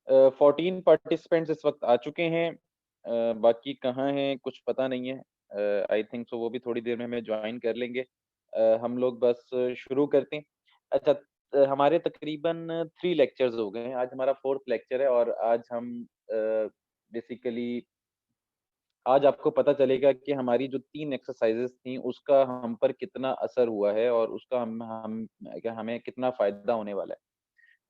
14 participants इस वक़्त आ चुके हैं। बाकी कहाँ हैं कुछ पता नहीं है। आई थिंक सो वो भी थोड़ी देर में हमें जॉइन कर लेंगे। हम लोग बस शुरू करते हैं। अच्छा, हमारे तकरीबन 3 लेक्चर्स हो गए हैं। आज हमारा 4th लेक्चर है और आज हम बेसिकली आज आपको पता चलेगा कि हमारी जो 3 एक्सरसाइज़ेज़ थी, उसका हम पर कितना असर हुआ है और उसका हम क्या हमें कितना फ़ायदा होने वाला है।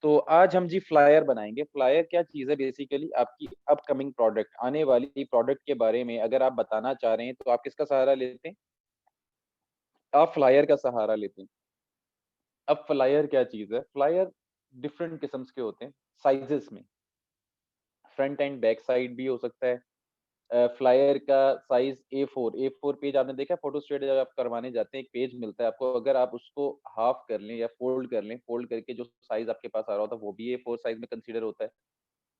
तो आज हम जी फ्लायर बनाएँगे। फ्लायर क्या चीज़ है बेसिकली आपकी अपकमिंग प्रोडक्ट, आने वाली प्रोडक्ट के बारे में अगर आप बताना चाह रहे हैं, तो आप किसका सहारा लेते हैं? आप फ्लायर का सहारा लेते हैं। अब फ्लायर क्या चीज़ है? फ्लायर डिफरेंट किस्म्स के होते हैं, साइज़ेज़ में। फ्रंट एंड बैक साइड भी हो सकता है। फ्लायर का साइज़ ए4 पेज आपने देखा है फ़ोटोस्टेट जब आप करवाने जाते हैं, एक पेज मिलता है आपको, अगर आप उसको हाफ़ कर लें या फ़ोल्ड कर लें, फ़ोल्ड करके जो साइज़ आपके पास आ रहा होता है, वो भी ए4 साइज़ में कंसीडर होता है।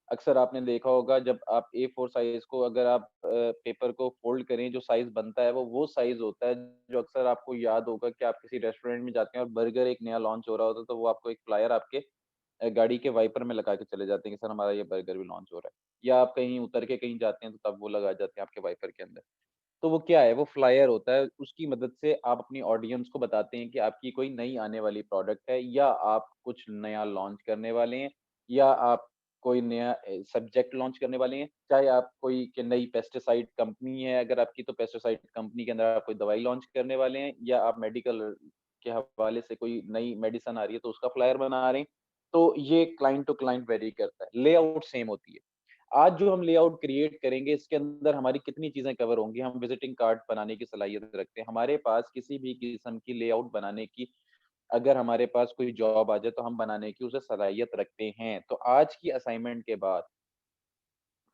अक्सर आपने देखा होगा जब आप ए4 साइज़ को अगर आप पेपर को फ़ोल्ड करें, जो साइज़ बनता है, वो साइज़ होता है, जो अक्सर आपको याद होगा कि आप किसी रेस्टोरेंट में जाते हैं और बर्गर एक नया लॉन्च हो रहा होता है, तो वो आपको एक फ्लायर आपके गाड़ी के वाइपर में लगा के चले जाते हैं कि सर हमारा ये बर्गर भी लॉन्च हो रहा है। या आप कहीं उतर के कहीं जाते हैं तो तब वो लगा जाते हैं आपके वाइपर के अंदर। तो वो क्या है, वो फ्लायर होता है, उसकी मदद से आप अपनी ऑडियंस को बताते हैं कि आपकी कोई नई आने वाली प्रोडक्ट है या आप कुछ नया लॉन्च करने वाले हैं या आप कोई नया सब्जेक्ट लॉन्च करने वाले हैं। चाहे आप कोई के नई पेस्टिसाइड कंपनी है अगर आपकी तो पेस्टिसाइड कंपनी के अंदर आप कोई दवाई लॉन्च करने वाले हैं या आप मेडिकल के हवाले से कोई नई मेडिसिन आ रही है तो उसका फ्लायर बना रहे हैं। तो ये क्लाइंट टू क्लाइंट वेरी करता है। लेआउट सेम होती है। आज जो हम लेआउट क्रिएट करेंगे इसके अंदर हमारी कितनी चीज़ें कवर होंगी, हम विज़िटिंग कार्ड बनाने की सलाहियत रखते हैं। हमारे पास किसी भी किस्म की लेआउट बनाने की अगर हमारे पास कोई जॉब आ जाए तो हम बनाने की उसे सलाहियत रखते हैं। तो आज की असाइनमेंट के बाद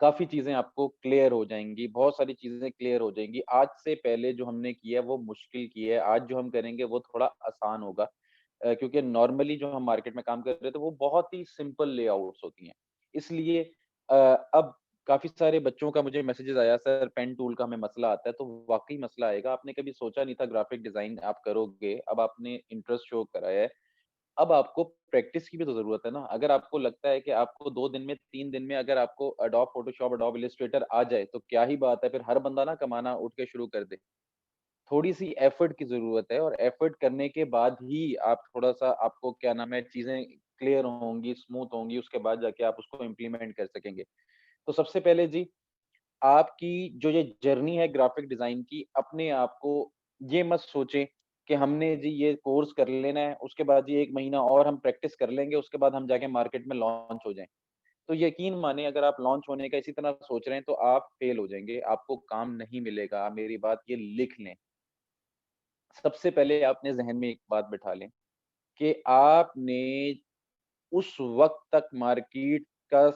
काफ़ी चीज़ें आपको क्लियर हो जाएँगी, बहुत सारी चीज़ें क्लियर हो जाएँगी। आज से पहले जो हमने किया है वो मुश्किल की है, आज जो हम करेंगे वो थोड़ा आसान होगा। क्योंकि नॉर्मली जो हम मार्केट में काम कर रहे थे वो बहुत ही सिंपल लेआउट्स होती हैं। इसलिए अब काफ़ी सारे बच्चों का मुझे मैसेजेस आया सर पेन टूल का हमें मसला आता है, तो वाक़ई मसला आएगा। आपने कभी सोचा नहीं था ग्राफ़िक डिज़ाइन आप करोगे, अब आपने इंटरेस्ट शो कराया है। अब आपको प्रैक्टिस की भी तो ज़रूरत है ना। अगर आपको लगता है कि आपको 2 दिन में, 3 दिन में अगर आपको एडोब फ़ोटोशॉप, एडोब इलस्ट्रेटर आ जाए, तो क्या ही बात है, फिर हर बंदा ना कमाना उठ के शुरू कर दे। थोड़ी-सी एफ़र्ट की ज़रूरत है और एफ़र्ट करने के बाद ही आप थोड़ा-सा आपको क्या नाम है, चीज़ें क्लियर होंगी, स्मूथ होंगी, उसके बाद जाके आप उसको इम्प्लीमेंट कर सकेंगे। तो सबसे पहले जी, आपकी जो ये जर्नी है ग्राफ़िक डिज़ाइन की, अपने आप को ये मत सोचें कि हमने जी ये कोर्स कर लेना है, उसके बाद जी 1 महीना और हम प्रैक्टिस कर लेंगे, उसके बाद हम जाके मार्केट में लॉन्च हो जाएँ। तो यकीन मानिए अगर आप लॉन्च होने का इसी तरह सोच रहे हैं, तो आप फ़ेल हो जाएँगे, आपको काम नहीं मिलेगा। आप मेरी बात ये लिख लें। सबसे पहले अपने ज़हन में एक बात बिठा लें कि आपने उस वक़्त तक का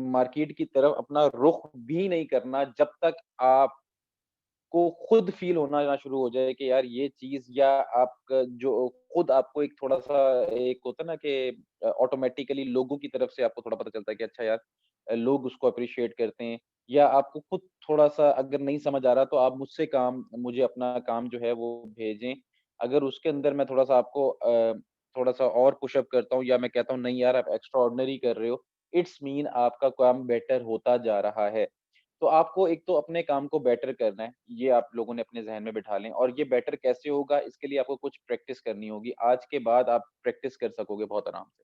मार्केट की तरफ अपना रुख भी नहीं करना जब तक आपको खुद फ़ील होना ना शुरू हो जाए कि यार ये चीज़ या आपका जो खुद आपको एक थोड़ा-सा एक होता है ना कि ऑटोमैटिकली लोगों की तरफ से आपको थोड़ा पता चलता है कि अच्छा यार लोग उसको एप्रिशिएट करते हैं या आपको खुद थोड़ा-सा अगर नहीं समझ आ रहा तो आप मुझे अपना काम जो है वो भेजें। अगर उसके अंदर मैं थोड़ा-सा आपको थोड़ा-सा और पुशअप करता हूँ या मैं कहता हूँ नहीं यार आप एक्स्ट्रा ऑर्डिनरी कर रहे हो, इट्स मीन आपका काम बेटर होता जा रहा है। तो आपको एक तो अपने काम को बेटर करना है, ये आप लोगों ने अपने ज़हन में बिठा लें और ये बेटर कैसे होगा इसके लिए आपको कुछ प्रैक्टिस करनी होगी। आज के बाद आप प्रैक्टिस कर सकोगे बहुत आराम से।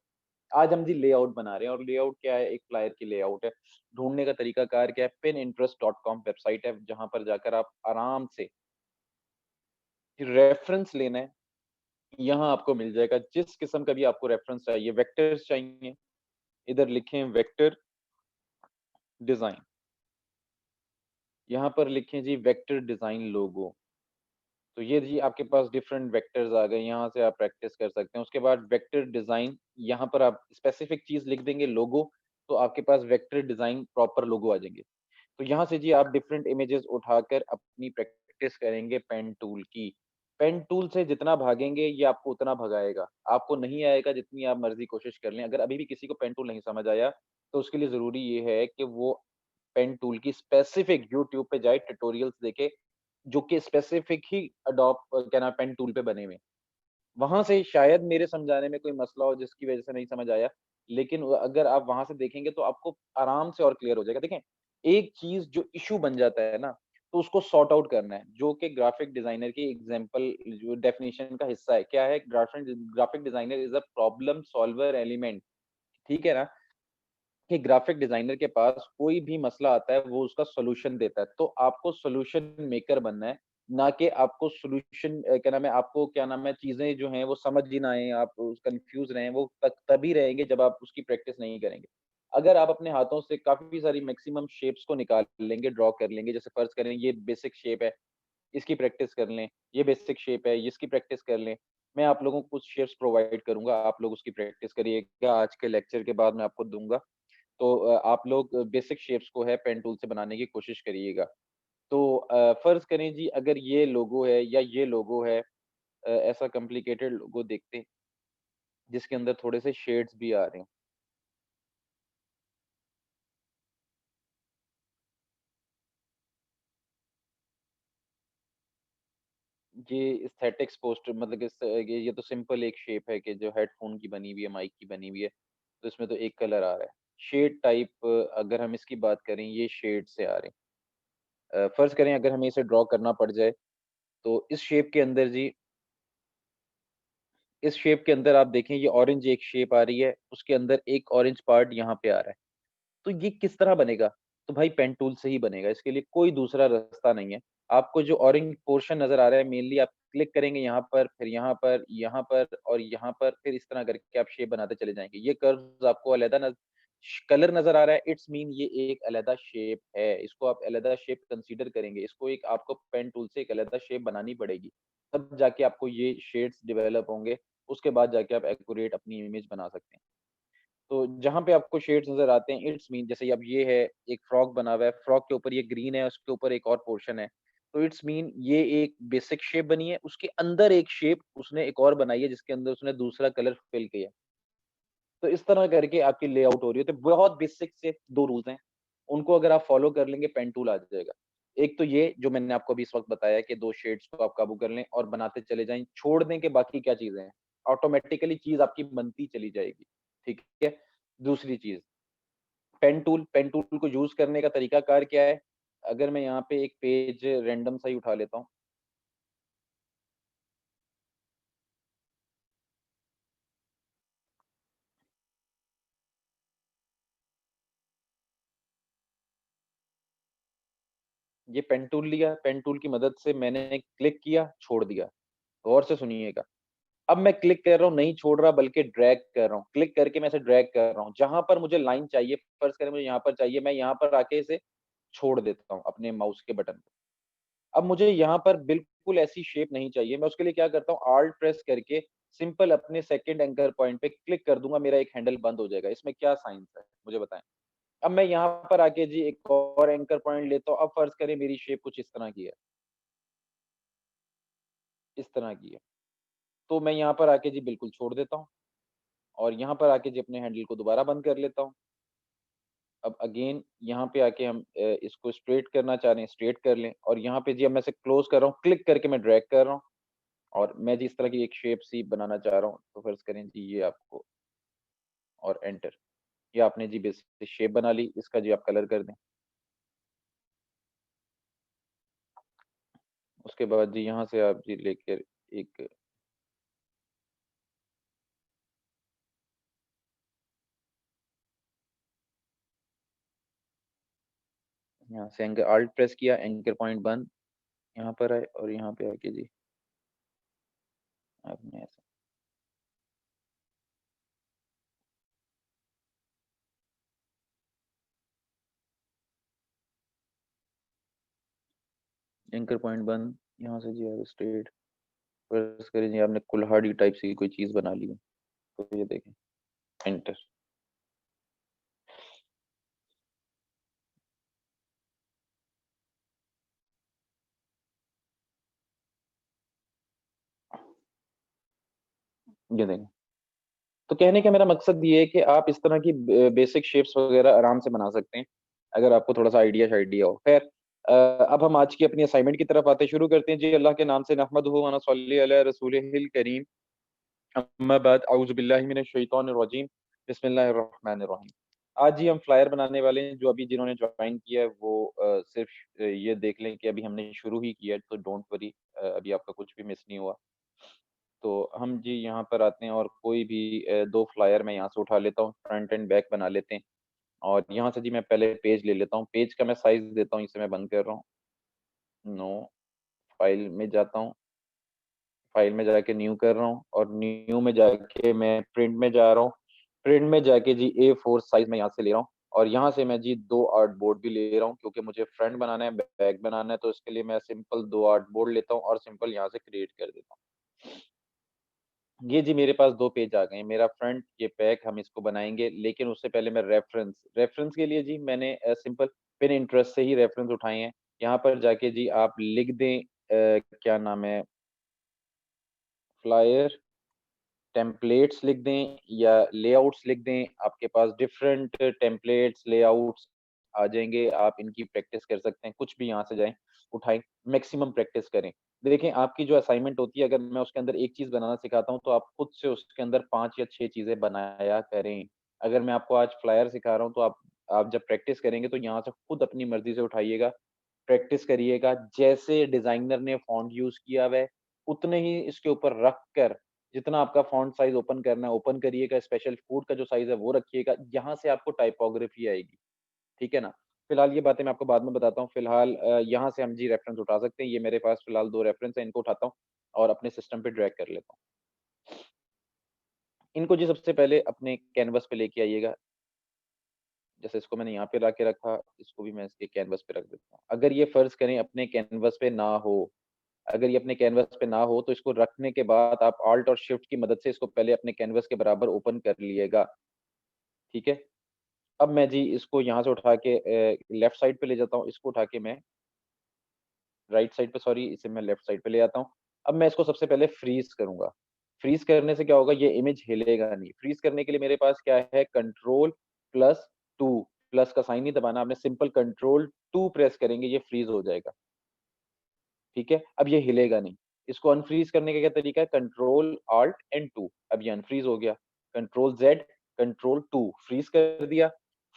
आज हम जी लेआउट बना रहे हैं और लेआउट क्या है? एक फ्लायर की लेआउट है। ढूँढने का तरीकाकार क्या है? pininterest.com वेबसाइट है, जहाँ पर जाकर आप आराम से रेफ़रेंस लेना है, यहाँ आपको मिल जाएगा। जिस किस्म का भी आपको रेफ़रेंस चाहिए, वेक्टर्स चाहिए, इधर लिखें वेक्टर डिज़ाइन। यहाँ पर लिखें जी वेक्टर डिज़ाइन लोगो। तो ये जी आपके पास डिफरेंट वेक्टर्स आ गए, यहाँ से आप प्रैक्टिस कर सकते हैं। उसके बाद वेक्टर डिज़ाइन, यहाँ पर आप स्पेसिफिक चीज़ लिख देंगे लोगो, तो आपके पास वेक्टर डिज़ाइन प्रॉपर लोगो आ जाएँगे। तो यहाँ से जी आप डिफरेंट इमेजेस उठाकर अपनी प्रैक्टिस करेंगे पेन टूल की। पेन टूल से जितना भागेंगे ये आपको उतना भगाएगा। आपको नहीं आएगा जितनी आप मर्ज़ी कोशिश कर लें। अगर अभी भी किसी को पेन टूल नहीं समझ आया, तो उसके लिए ज़रूरी ये है कि वो पेन टूल की स्पेसिफिक यूट्यूब पे जाए ट्यूटोरियल्स देखे, जो कि स्पेसिफिक ही एडोब क्या नाम है पेन टूल पे बने हुए हैं। वहाँ से शायद मेरे समझाने में कोई मसला हो जिसकी वज़ह से नहीं समझ आया, लेकिन अगर आप वहाँ से देखेंगे तो आपको आराम से और क्लियर हो जाएगा। देखें, एक चीज़ जो इश्यू बन जाता है ना, तो उसको सॉर्ट आउट करना है, जो कि ग्राफिक डिज़ाइनर की एग्ज़ाम्पल जो डेफिनिशन का हिस्सा है। क्या है? Graphic designer is a problem solver element, ठीक है ना? कि ग्राफिक डिज़ाइनर के पास कोई भी मसला आता है, वो उसका सॉल्यूशन देता है। तो आपको सॉल्यूशन मेकर बनना है, ना कि आपको सॉल्यूशन क्या नाम है, आपको क्या नाम है, चीज़ें जो हैं वो समझ ही ना आएँ, आप कन्फ्यूज़ रहें, वो तभी रहेंगे जब आप उसकी प्रैक्टिस नहीं करेंगे। अगर आप अपने हाथों से काफ़ी सारी मैक्सिमम शेप्स को निकाल लेंगे, ड्रॉ कर लेंगे, जैसे फ़र्ज़ करें ये बेसिक शेप है, इसकी प्रैक्टिस कर लें, ये बेसिक शेप है, इसकी प्रैक्टिस कर लें। मैं आप लोगों को कुछ शेप्स प्रोवाइड करूँगा, आप लोग उसकी प्रैक्टिस करिएगा, आज के लेक्चर के बाद मैं आपको दूँगा। तो आप लोग बेसिक शेप्स को है पेन टूल से बनाने की कोशिश करिएगा। तो फ़र्ज़ करें जी अगर ये लोगो है या ये लोगो है ऐसा कॉम्प्लिकेटेड लोगो देखते हैं, जिसके अंदर थोड़े से शेड्स भी आ रहे हैं। ये एस्थेटिक्स पोस्टर मतलब कि ये तो सिंपल एक शेप है कि जो हेडफ़ोन की बनी हुई है, माइक की बनी हुई है, तो इसमें तो एक कलर आ रहा है। शेड टाइप अगर हम इसकी बात करें, ये शेड से आ रहे हैं। फ़र्ज़ करें अगर हमें इसे ड्रॉ करना पड़ जाए, तो इस शेप के अंदर जी इस शेप के अंदर आप देखें ये ऑरेंज एक शेप आ रही है, उसके अंदर एक ऑरेंज पार्ट यहाँ पे आ रहा है। तो ये किस तरह बनेगा? तो भाई पेन टूल से ही बनेगा, इसके लिए कोई दूसरा रास्ता नहीं है। आपको जो ऑरेंज पोर्शन नज़र आ रहा है मेनली आप क्लिक करेंगे यहाँ पर, फिर यहाँ पर और यहाँ पर, फिर इस तरह करके आप शेप बनाते चले जाएँगे। ये कर्व्स आपको अलग नज़ श कलर नज़र आ रहा है, इट्स मीन ये एक अलग शेप है। इसको आप अलग शेप कंसीडर करेंगे। इसको एक आपको पेन टूल से एक अलग शेप बनानी पड़ेगी। तब जाके आपको ये शेड्स डेवलप होंगे, उसके बाद जाके आप एक्यूरेट अपनी इमेज बना सकते हैं। तो जहाँ पे आपको शेड्स नज़र आते हैं इट्स मीन जैसे अब ये है, एक फ्रॉक बना हुआ है, फ्रॉक के ऊपर ये ग्रीन है, उसके ऊपर एक और पोर्शन है। तो इट्स मीन ये एक बेसिक शेप बनी है, उसके अंदर एक शेप उसने एक और बनाई है जिसके अंदर उसने दूसरा कलर फिल किया है। तो इस तरह करके आपकी लेआउट हो रही है, तो बहुत बेसिक से 2 रूल्स हैं। उनको अगर आप फॉलो कर लेंगे पेन टूल आ जाएगा। एक तो ये जो मैंने आपको अभी इस वक़्त बताया कि 2 शेड्स को आप काबू कर लें और बनाते चले जाएँ, छोड़ दें कि बाकी क्या चीज़ें हैं। ऑटोमैटिकली चीज़ आपकी बनती चली जाएगी, ठीक है? दूसरी चीज़ पेन टूल को यूज़ करने का तरीकाकार क्या है? अगर मैं यहाँ पे एक पेज रैंडम सा ही उठा लेता हूँ। ये पेन टूल लिया, पेन टूल की मदद से मैंने क्लिक किया, छोड़ दिया। गौर से सुनिएगा। अब मैं क्लिक कर रहा हूँ, नहीं छोड़ रहा बल्कि ड्रैग कर रहा हूँ। क्लिक करके मैं इसे ड्रैग कर रहा हूँ। जहाँ पर मुझे लाइन चाहिए, फ़र्ज़ करें मुझे यहाँ पर चाहिए, मैं यहाँ पर आके इसे छोड़ देता हूँ अपने माउस के बटन पे। अब मुझे यहाँ पर बिल्कुल ऐसी शेप नहीं चाहिए, मैं उसके लिए क्या करता हूँ ऑल्ट प्रेस करके सिंपल अपने सेकंड एंकर पॉइंट पे क्लिक कर दूँगा, मेरा एक हैंडल बंद हो जाएगा। इसमें क्या साइंस है? मुझे बताएँ। अब मैं यहाँ पर आके जी एक और एंकर पॉइंट लेता हूँ, अब फ़र्ज़ करें मेरी शेप कुछ इस तरह की है, इस तरह की है। तो मैं यहाँ पर आके जी बिल्कुल छोड़ देता हूँ और यहाँ पर आके जी अपने हैंडल को दोबारा बंद कर लेता हूँ। अब अगेन यहाँ पे आके हम इसको स्ट्रेट करना चाह रहे हैं, स्ट्रेट कर लें और यहाँ पे जी अब मैं इसे क्लोज़ कर रहा हूँ, क्लिक करके मैं ड्रैग कर रहा हूँ और मैं जिस तरह की एक शेप सी बनाना चाह रहा हूँ, तो फ़र्ज़ करें जी ये आपको और एंटर। ये आपने जी बेसिक शेप बना ली, इसका जी आप कलर कर दें। उसके बाद जी यहाँ से आप जी लेकर एक यहाँ से एंकर ऑल्ट प्रेस किया, एंकर पॉइंट बंद, यहाँ पर आए और यहाँ पे आके जी आपने ऐसे एंकर पॉइंट बंद, यहाँ से जी आप स्ट्रेट फ़र्ज़ करें जी आपने कुल्हाड़ी टाइप से कोई चीज़ बना ली है, तो ये देखें, एंटर। ये देखें। तो कहने का मेरा मकसद ये है कि आप इस तरह की बेसिक शेप्स वगैरह आराम से बना सकते हैं, अगर आपको थोड़ा-सा आइडिया-शाइडिया हो। ख़ैर अब हम आज की अपनी असाइनमेंट की तरफ आते शुरू करते हैं जी, अल्लाह के नाम से नहमदुहु व नसल्ली अला रसूलिहिल करीम। अम्मा बाद, औज़ु बिल्लाहि मिनश शैतानिर रजीम। बिस्मिल्लाहिर्रहमानिर्रहीम। आज जी हम फ्लायर बनाने वाले हैं, जो अभी जिन्होंने जॉइन किया है वो सिर्फ़ ये देख लें कि अभी हमने शुरू ही किया है, तो डोंट वरी, अभी आपका कुछ भी मिस नहीं हुआ। तो हम जी यहाँ पर आते हैं और कोई भी 2 फ्लायर मैं यहाँ से उठा लेता हूँ, फ्रंट एंड बैक बना लेते हैं और यहाँ से जी मैं पहले पेज ले लेता हूँ। पेज का मैं साइज़ देता हूँ, इसे मैं बंद कर रहा हूँ। नो, फाइल में जाता हूँ, फाइल में जाके न्यू कर रहा हूँ और न्यू में जाके मैं प्रिंट में जा रहा हूँ। प्रिंट में जाके जी A4 साइज़ मैं यहाँ से ले रहा हूँ और यहाँ से मैं जी 2 आर्टबोर्ड भी ले रहा हूँ क्योंकि मुझे फ्रंट बनाना है, बैक बनाना है, तो इसके लिए मैं सिंपल 2 आर्टबोर्ड लेता हूँ और सिंपल यहाँ से क्रिएट कर देता हूँ। ये जी मेरे पास 2 पेज आ गए हैं। मेरा फ्रंट, ये बैक हम इसको बनाएँगे, लेकिन उससे पहले मैं रेफ़रेंस के लिए जी मैंने सिंपल पिनिंटरेस्ट से ही रेफ़रेंस उठाए हैं। यहाँ पर जाके जी आप लिख दें क्या नाम है, फ्लायर टेम्पलेट्स लिख दें या लेआउट्स लिख दें, आपके पास डिफरेंट टेम्पलेट्स, लेआउट्स आ जाएँगे, आप इनकी प्रैक्टिस कर सकते हैं, कुछ भी यहाँ से जाएँ, उठाएँ, मैक्सिमम प्रैक्टिस करें। देखें, आपकी जो असाइनमेंट होती है, अगर मैं उसके अंदर एक चीज़ बनाना सिखाता हूँ, तो आप खुद से उसके अंदर 5 या 6 चीज़ें बनाया करें। अगर मैं आपको आज फ्लायर सिखा रहा हूँ, तो आप जब प्रैक्टिस करेंगे, तो यहाँ से खुद अपनी मर्ज़ी से उठाइएगा, प्रैक्टिस करिएगा, जैसे डिज़ाइनर ने फ़ॉन्ट यूज़ किया हुआ है, उतने ही इसके ऊपर रख कर जितना आपका फ़ॉन्ट साइज़ ओपन करना है, ओपन करिएगा, स्पेशल फूड का जो साइज़ है वो रखिएगा, यहाँ से आपको टाइपोग्राफी आएगी, ठीक है ना? फिलहाल ये बातें मैं आपको बाद में बताता हूँ, फिलहाल यहाँ से हम जी रेफ़रेंस उठा सकते हैं, ये मेरे पास फिलहाल 2 रेफ़रेंस हैं, इनको उठाता हूँ और अपने सिस्टम पे ड्रैग कर लेता हूँ। इनको जी सबसे पहले अपने कैनवास पे लेके आइएगा, जैसे इसको मैंने यहाँ पे ला के रखा, इसको भी मैं इसके कैनवास पे रख देता हूँ। अगर ये फ़र्ज़ करें अपने कैनवास पे ना हो, अगर ये अपने कैनवास पे ना हो, तो इसको रखने के बाद आप ऑल्ट और शिफ्ट की मदद से इसको पहले अपने कैनवास के बराबर ओपन कर लिएगा, ठीक है? अब मैं जी इसको यहाँ से उठा के लेफ्ट साइड पे ले जाता हूँ, इसको उठा के मैं राइट साइड पे, सॉरी, इसे मैं लेफ्ट साइड पे ले आता हूँ। अब मैं इसको सबसे पहले फ्रीज़ करूँगा। फ्रीज़ करने से क्या होगा, ये इमेज हिलेगा नहीं। फ्रीज़ करने के लिए मेरे पास क्या है, कंट्रोल प्लस 2, प्लस का साइन नहीं दबाना आपने, सिंपल कंट्रोल 2 प्रेस करेंगे, ये फ्रीज़ हो जाएगा। ठीक है? अब ये हिलेगा नहीं। इसको अनफ्रीज़ करने का क्या तरीका है, कंट्रोल ऑल्ट एंड 2, अब ये अनफ्रीज़ हो गया। कंट्रोल ज़ेड, कंट्रोल 2 फ्रीज़ कर दिया।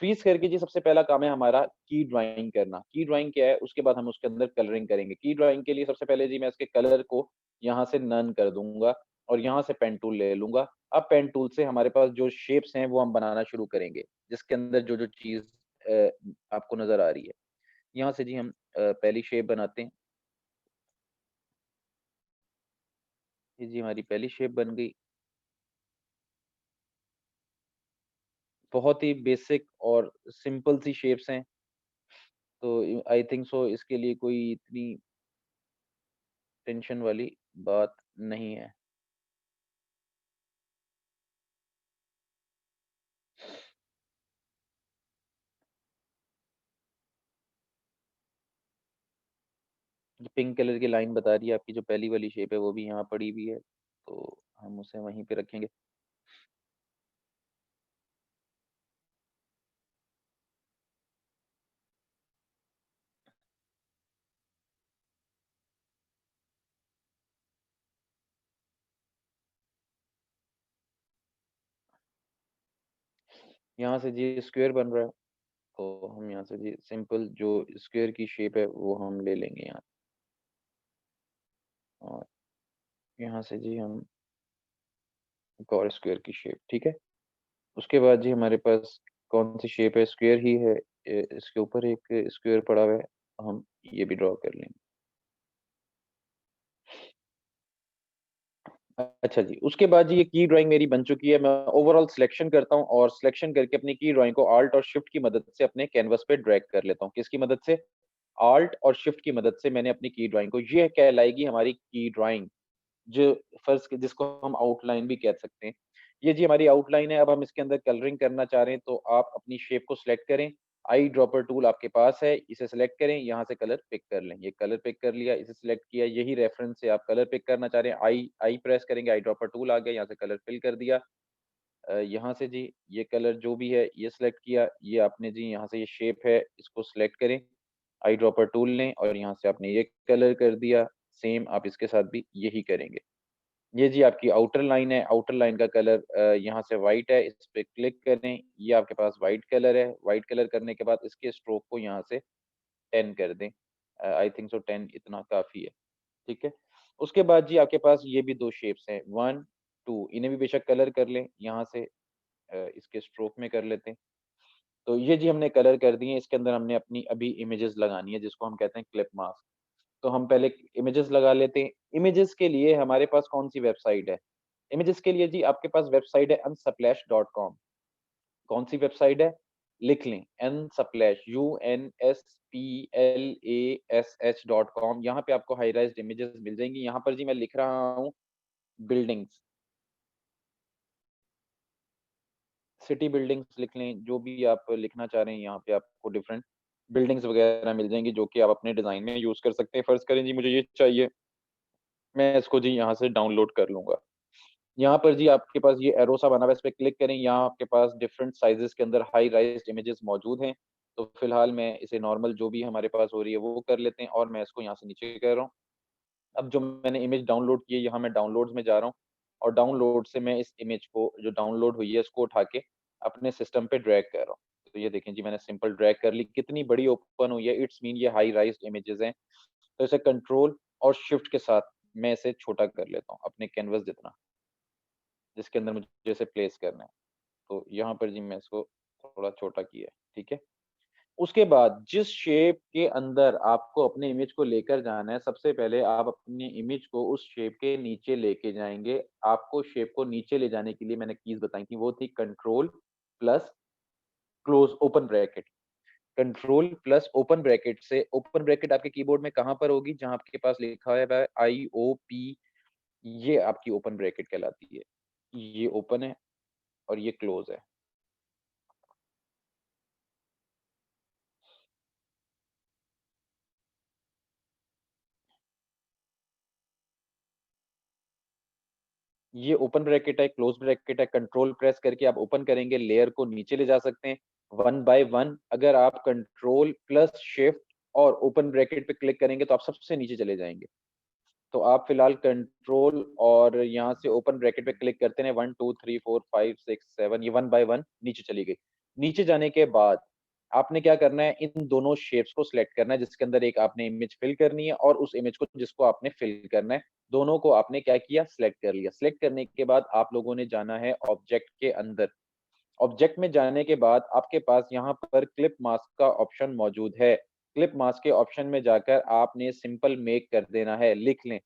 फ्रीज़ करके जी सबसे पहला काम है हमारा की ड्राइंग करना। की ड्राइंग क्या है, उसके बाद हम उसके अंदर कलरिंग करेंगे। की ड्राइंग के लिए सबसे पहले जी मैं इसके कलर को यहाँ से नन कर दूँगा और यहाँ से पेन टूल ले लूँगा। अब पेन टूल से हमारे पास जो शेप्स हैं वो हम बनाना शुरू करेंगे, जिसके अंदर जो-जो चीज़ आपको नज़र आ रही है। यहाँ से जी हम पहली शेप बनाते हैं। ये जी हमारी पहली शेप बन गई। बहुत ही बेसिक और सिंपल सी शेप्स हैं, तो आई थिंक सो इसके लिए कोई इतनी टेंशन वाली बात नहीं है। जो पिंक कलर की लाइन बता रही है आपकी जो पहली वाली शेप है वो भी यहाँ पड़ी हुई है, तो हम उसे वहीं पे रखेंगे। यहाँ से जी स्क्वायर बन रहा है, तो हम यहाँ से जी सिंपल जो स्क्वायर की शेप है वो हम ले लेंगे यहाँ, और यहाँ से जी हम एक और स्क्वायर की शेप, ठीक है? उसके बाद जी हमारे पास कौन-सी शेप है, स्क्वायर ही है। इसके ऊपर एक स्क्वायर पड़ा हुआ है, हम ये भी ड्रॉ कर लेंगे। अच्छा जी, उसके बाद जी ये की ड्राइंग मेरी बन चुकी है, मैं ओवरऑल सिलेक्शन करता हूँ और सिलेक्शन करके अपनी की ड्राइंग को ऑल्ट और शिफ्ट की मदद से अपने कैनवास पे ड्रैग कर लेता हूँ। किसकी मदद से? ऑल्ट और शिफ्ट की मदद से मैंने अपनी की ड्राइंग को, ये कहलाएगी हमारी की ड्राइंग। जो फर्स्ट जिसको हम आउटलाइन भी कह सकते हैं। ये जी हमारी आउटलाइन है, अब हम इसके अंदर कलरिंग करना चाह रहे हैं, तो आप अपनी शेप को सिलेक्ट करें। आई ड्रॉपर टूल आपके पास है, इसे सिलेक्ट करें, यहाँ से कलर पिक कर लें। ये कलर पिक कर लिया, इसे सिलेक्ट किया, यही रेफरेंस से आप कलर पिक करना चाह रहे हैं, आई आई प्रेस करेंगे, आई ड्रॉपर टूल आ गया, यहाँ से कलर फिल कर दिया। यहाँ से जी ये कलर जो भी है, ये सिलेक्ट किया, ये आपने जी यहाँ से ये शेप है, इसको सिलेक्ट करें, आई ड्रॉपर टूल लें और यहाँ से आपने ये कलर कर दिया, सेम आप इसके साथ भी यही करेंगे। ये जी आपकी आउटर लाइन है, आउटर लाइन का कलर यहाँ से व्हाइट है, इस पे क्लिक करें, ये आपके पास व्हाइट कलर है, व्हाइट कलर करने के बाद इसके स्ट्रोक को यहाँ से 10 कर दें। आई थिंक सो 10 इतना काफ़ी है, ठीक है? उसके बाद जी आपके पास ये भी 2 शेप्स हैं, 1, 2 इन्हें भी बेशक कलर कर लें, यहाँ से इसके स्ट्रोक में कर लेते हैं। तो ये जी हमने कलर कर दिए, इसके अंदर हमने अपनी अभी इमेजेस लगानी है जिसको हम कहते हैं क्लिप मास्क। तो हम पहले इमेजेस लगा लेते हैं। इमेजेस के लिए हमारे पास कौन-सी वेबसाइट है? इमेजेस के लिए जी आपके पास वेबसाइट है unsplash.com। कौन-सी वेबसाइट है? लिख लें unsplash UNSPLASH.com। यहाँ पे आपको हाई राइज़्ड इमेजेस मिल जाएँगी। यहाँ पर जी मैं लिख रहा हूँ बिल्डिंग्स, सिटी बिल्डिंग्स लिख लें, जो भी आप लिखना चाह रहे हैं यहाँ पे आपको डिफरेंट बिल्डिंग्स वगैरह मिल जाएँगी जो कि आप अपने डिज़ाइन में यूज़ कर सकते हैं। फ़र्ज़ करें जी मुझे ये चाहिए, मैं इसको जी यहाँ से डाउनलोड कर लूँगा। यहाँ पर जी आपके पास ये एरो सा बना हुआ है, इस पे क्लिक करें, यहाँ आपके पास डिफरेंट साइज़ेज़ के अंदर हाई राइज़्ड इमेजेस मौजूद हैं। तो फिलहाल मैं इसे नॉर्मल जो भी हमारे पास हो रही है वो कर लेते हैं और मैं इसको यहाँ से नीचे कर रहा हूँ। अब जो मैंने इमेज डाउनलोड की है, यहाँ मैं डाउनलोड्स में जा रहा हूँ और डाउनलोड से मैं इस इमेज को जो डाउनलोड हुई है, इसको उठा के अपने सिस्टम पे ड्रैग कर रहा हूँ। तो ये देखें जी मैंने सिंपल ड्रैग कर ली, कितनी बड़ी ओपन हुई है, इट्स मीन ये हाई राइज़्ड इमेजेस हैं। तो इसे कंट्रोल और शिफ्ट के साथ मैं इसे छोटा कर लेता हूँ, अपने कैनवास जितना, जिसके अंदर मुझे इसे प्लेस करना है। तो यहाँ पर जी मैं इसको थोड़ा छोटा किया है, ठीक है? उसके बाद जिस शेप के अंदर आपको अपने इमेज को लेकर जाना है, सबसे पहले आप अपनी इमेज को उस शेप के नीचे लेके जाएँगे। आपको शेप को नीचे ले जाने के लिए मैंने कीज़ बताई थी, वो थी control plus close open bracket. Control plus open bracket से ओपन ब्रैकेट आपके कीबोर्ड में कहाँ पर होगी? जहाँ आपके पास लिखा है व आईओपी, ये आपकी ओपन ब्रैकेट कहलाती है। ये ओपन है और ये क्लोज़ है। ये ओपन ब्रैकेट है, क्लोज़ ब्रैकेट है, कंट्रोल प्रेस करके आप ओपन करेंगे, लेयर को नीचे ले जा सकते हैं, वन बाय वन। अगर आप कंट्रोल प्लस शिफ्ट और ओपन ब्रैकेट पे क्लिक करेंगे, तो आप सबसे नीचे चले जाएँगे। तो आप फिलहाल कंट्रोल और यहाँ से ओपन ब्रैकेट पे क्लिक करते रहें, 1, 2, 3, 4, 5, 6, 7 ये वन बाय वन नीचे चली गई। नीचे जाने के बाद आपने क्या करना है, इन दोनों शेप्स को सिलेक्ट करना है, जिसके अंदर एक आपने इमेज फिल करनी है और उस इमेज को जिसको आपने फिल करना है, दोनों को आपने क्या किया, सिलेक्ट कर लिया। सिलेक्ट करने के बाद आप लोगों ने जाना है ऑब्जेक्ट के अंदर। ऑब्जेक्ट में जाने के बाद आपके पास यहाँ पर क्लिप मास्क का ऑप्शन मौजूद है। क्लिप मास्क के ऑप्शन में जाकर आपने सिंपल मेक कर देना है, लिख लें।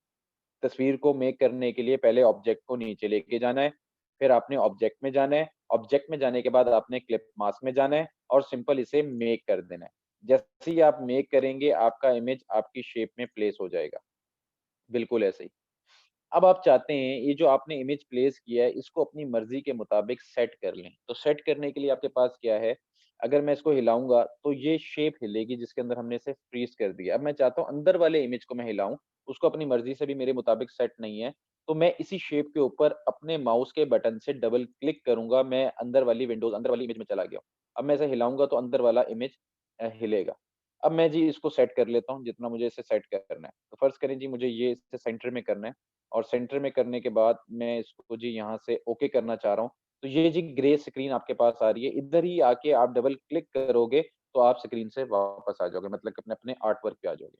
तस्वीर को मेक करने के लिए पहले ऑब्जेक्ट को नीचे लेके जाना है, फिर आपने ऑब्जेक्ट में जाना है, ऑब्जेक्ट में जाने के बाद आपने क्लिप मास्क में जाना है और सिंपल इसे मेक कर देना है। जैसे ही आप मेक करेंगे, आपका इमेज आपकी शेप में प्लेस हो जाएगा, बिल्कुल ऐसे ही। अब आप चाहते हैं ये जो आपने इमेज प्लेस किया है, इसको अपनी मर्ज़ी के मुताबिक सेट कर लें। तो सेट करने के लिए आपके पास क्या है, अगर मैं इसको हिलाऊँगा तो ये शेप हिलेगी जिसके अंदर हमने इसे फ्रीज़ कर दिया। अब मैं चाहता हूँ अंदर वाले इमेज को मैं हिलाऊँ, उसको अपनी मर्ज़ी से भी मेरे मुताबिक सेट नहीं है, तो मैं इसी शेप के ऊपर अपने माउस के बटन से डबल क्लिक करूँगा, मैं अंदर वाली विंडोज़ अंदर वाली इमेज में चला गया हूँ। अब मैं इसे हिलाऊँगा तो अंदर वाला इमेज हिलेगा। अब मैं जी इसको सेट कर लेता हूँ, जितना मुझे इसे सेट करना है। तो फ़र्ज़ करें जी मुझे ये इसे सेंटर में करना है। और सेंटर में करने के बाद मैं इसको जी यहाँ से ओके करना चाह रहा हूँ। तो ये जी ग्रे स्क्रीन आपके पास आ रही है, इधर ही आके आप डबल क्लिक करोगे तो आप स्क्रीन से वापस आ जाओगे, मतलब कि अपने अपने आर्ट वर्क पे आ जाओगे।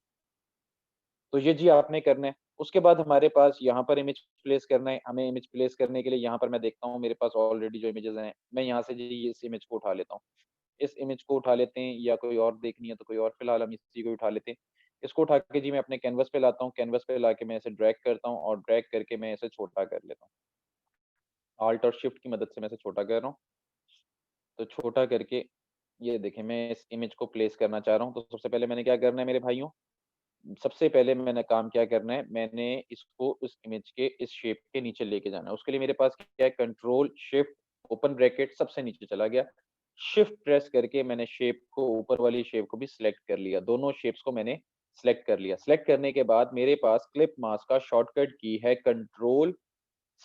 तो ये जी आपने करना है। उसके बाद हमारे पास यहाँ पर इमेज प्लेस करना है, हमें इमेज प्लेस करने के लिए यहाँ पर मैं देखता हूँ मेरे पास ऑलरेडी जो इमेजेज़ हैं, मैं यहाँ से जी इस इमेज को उठा लेता हूँ। इस इमेज को उठा लेते हैं या कोई और देखनी है तो कोई और फिलहाल हम इसी को उठा लेते हैं। इसको उठा के जी मैं अपने कैनवास पे लाता हूँ, कैनवास पे लाके मैं इसे ड्रैग करता हूँ और ड्रैग करके मैं इसे छोटा कर लेता हूँ। ऑल्ट और शिफ्ट की मदद से मैं इसे छोटा कर रहा हूँ। तो छोटा करके ये देखें मैं इस इमेज को प्लेस करना चाह रहा हूँ। तो सबसे पहले मैंने क्या करना है मेरे भाइयों, सबसे पहले मैंने काम क्या करना है, मैंने इसको उस इमेज के इस शेप के नीचे लेके जाना है। उसके लिए मेरे पास क्या है, कंट्रोल शिफ्ट ओपन ब्रैकेट सबसे नीचे चला गया। शिफ्ट प्रेस करके मैंने शेप को ऊपर वाली शेप को भी सिलेक्ट कर लिया। दोनों शेप्स को मैंने सिलेक्ट कर लिया। सिलेक्ट करने के बाद मेरे पास क्लिप मास्क का शॉर्टकट की है कंट्रोल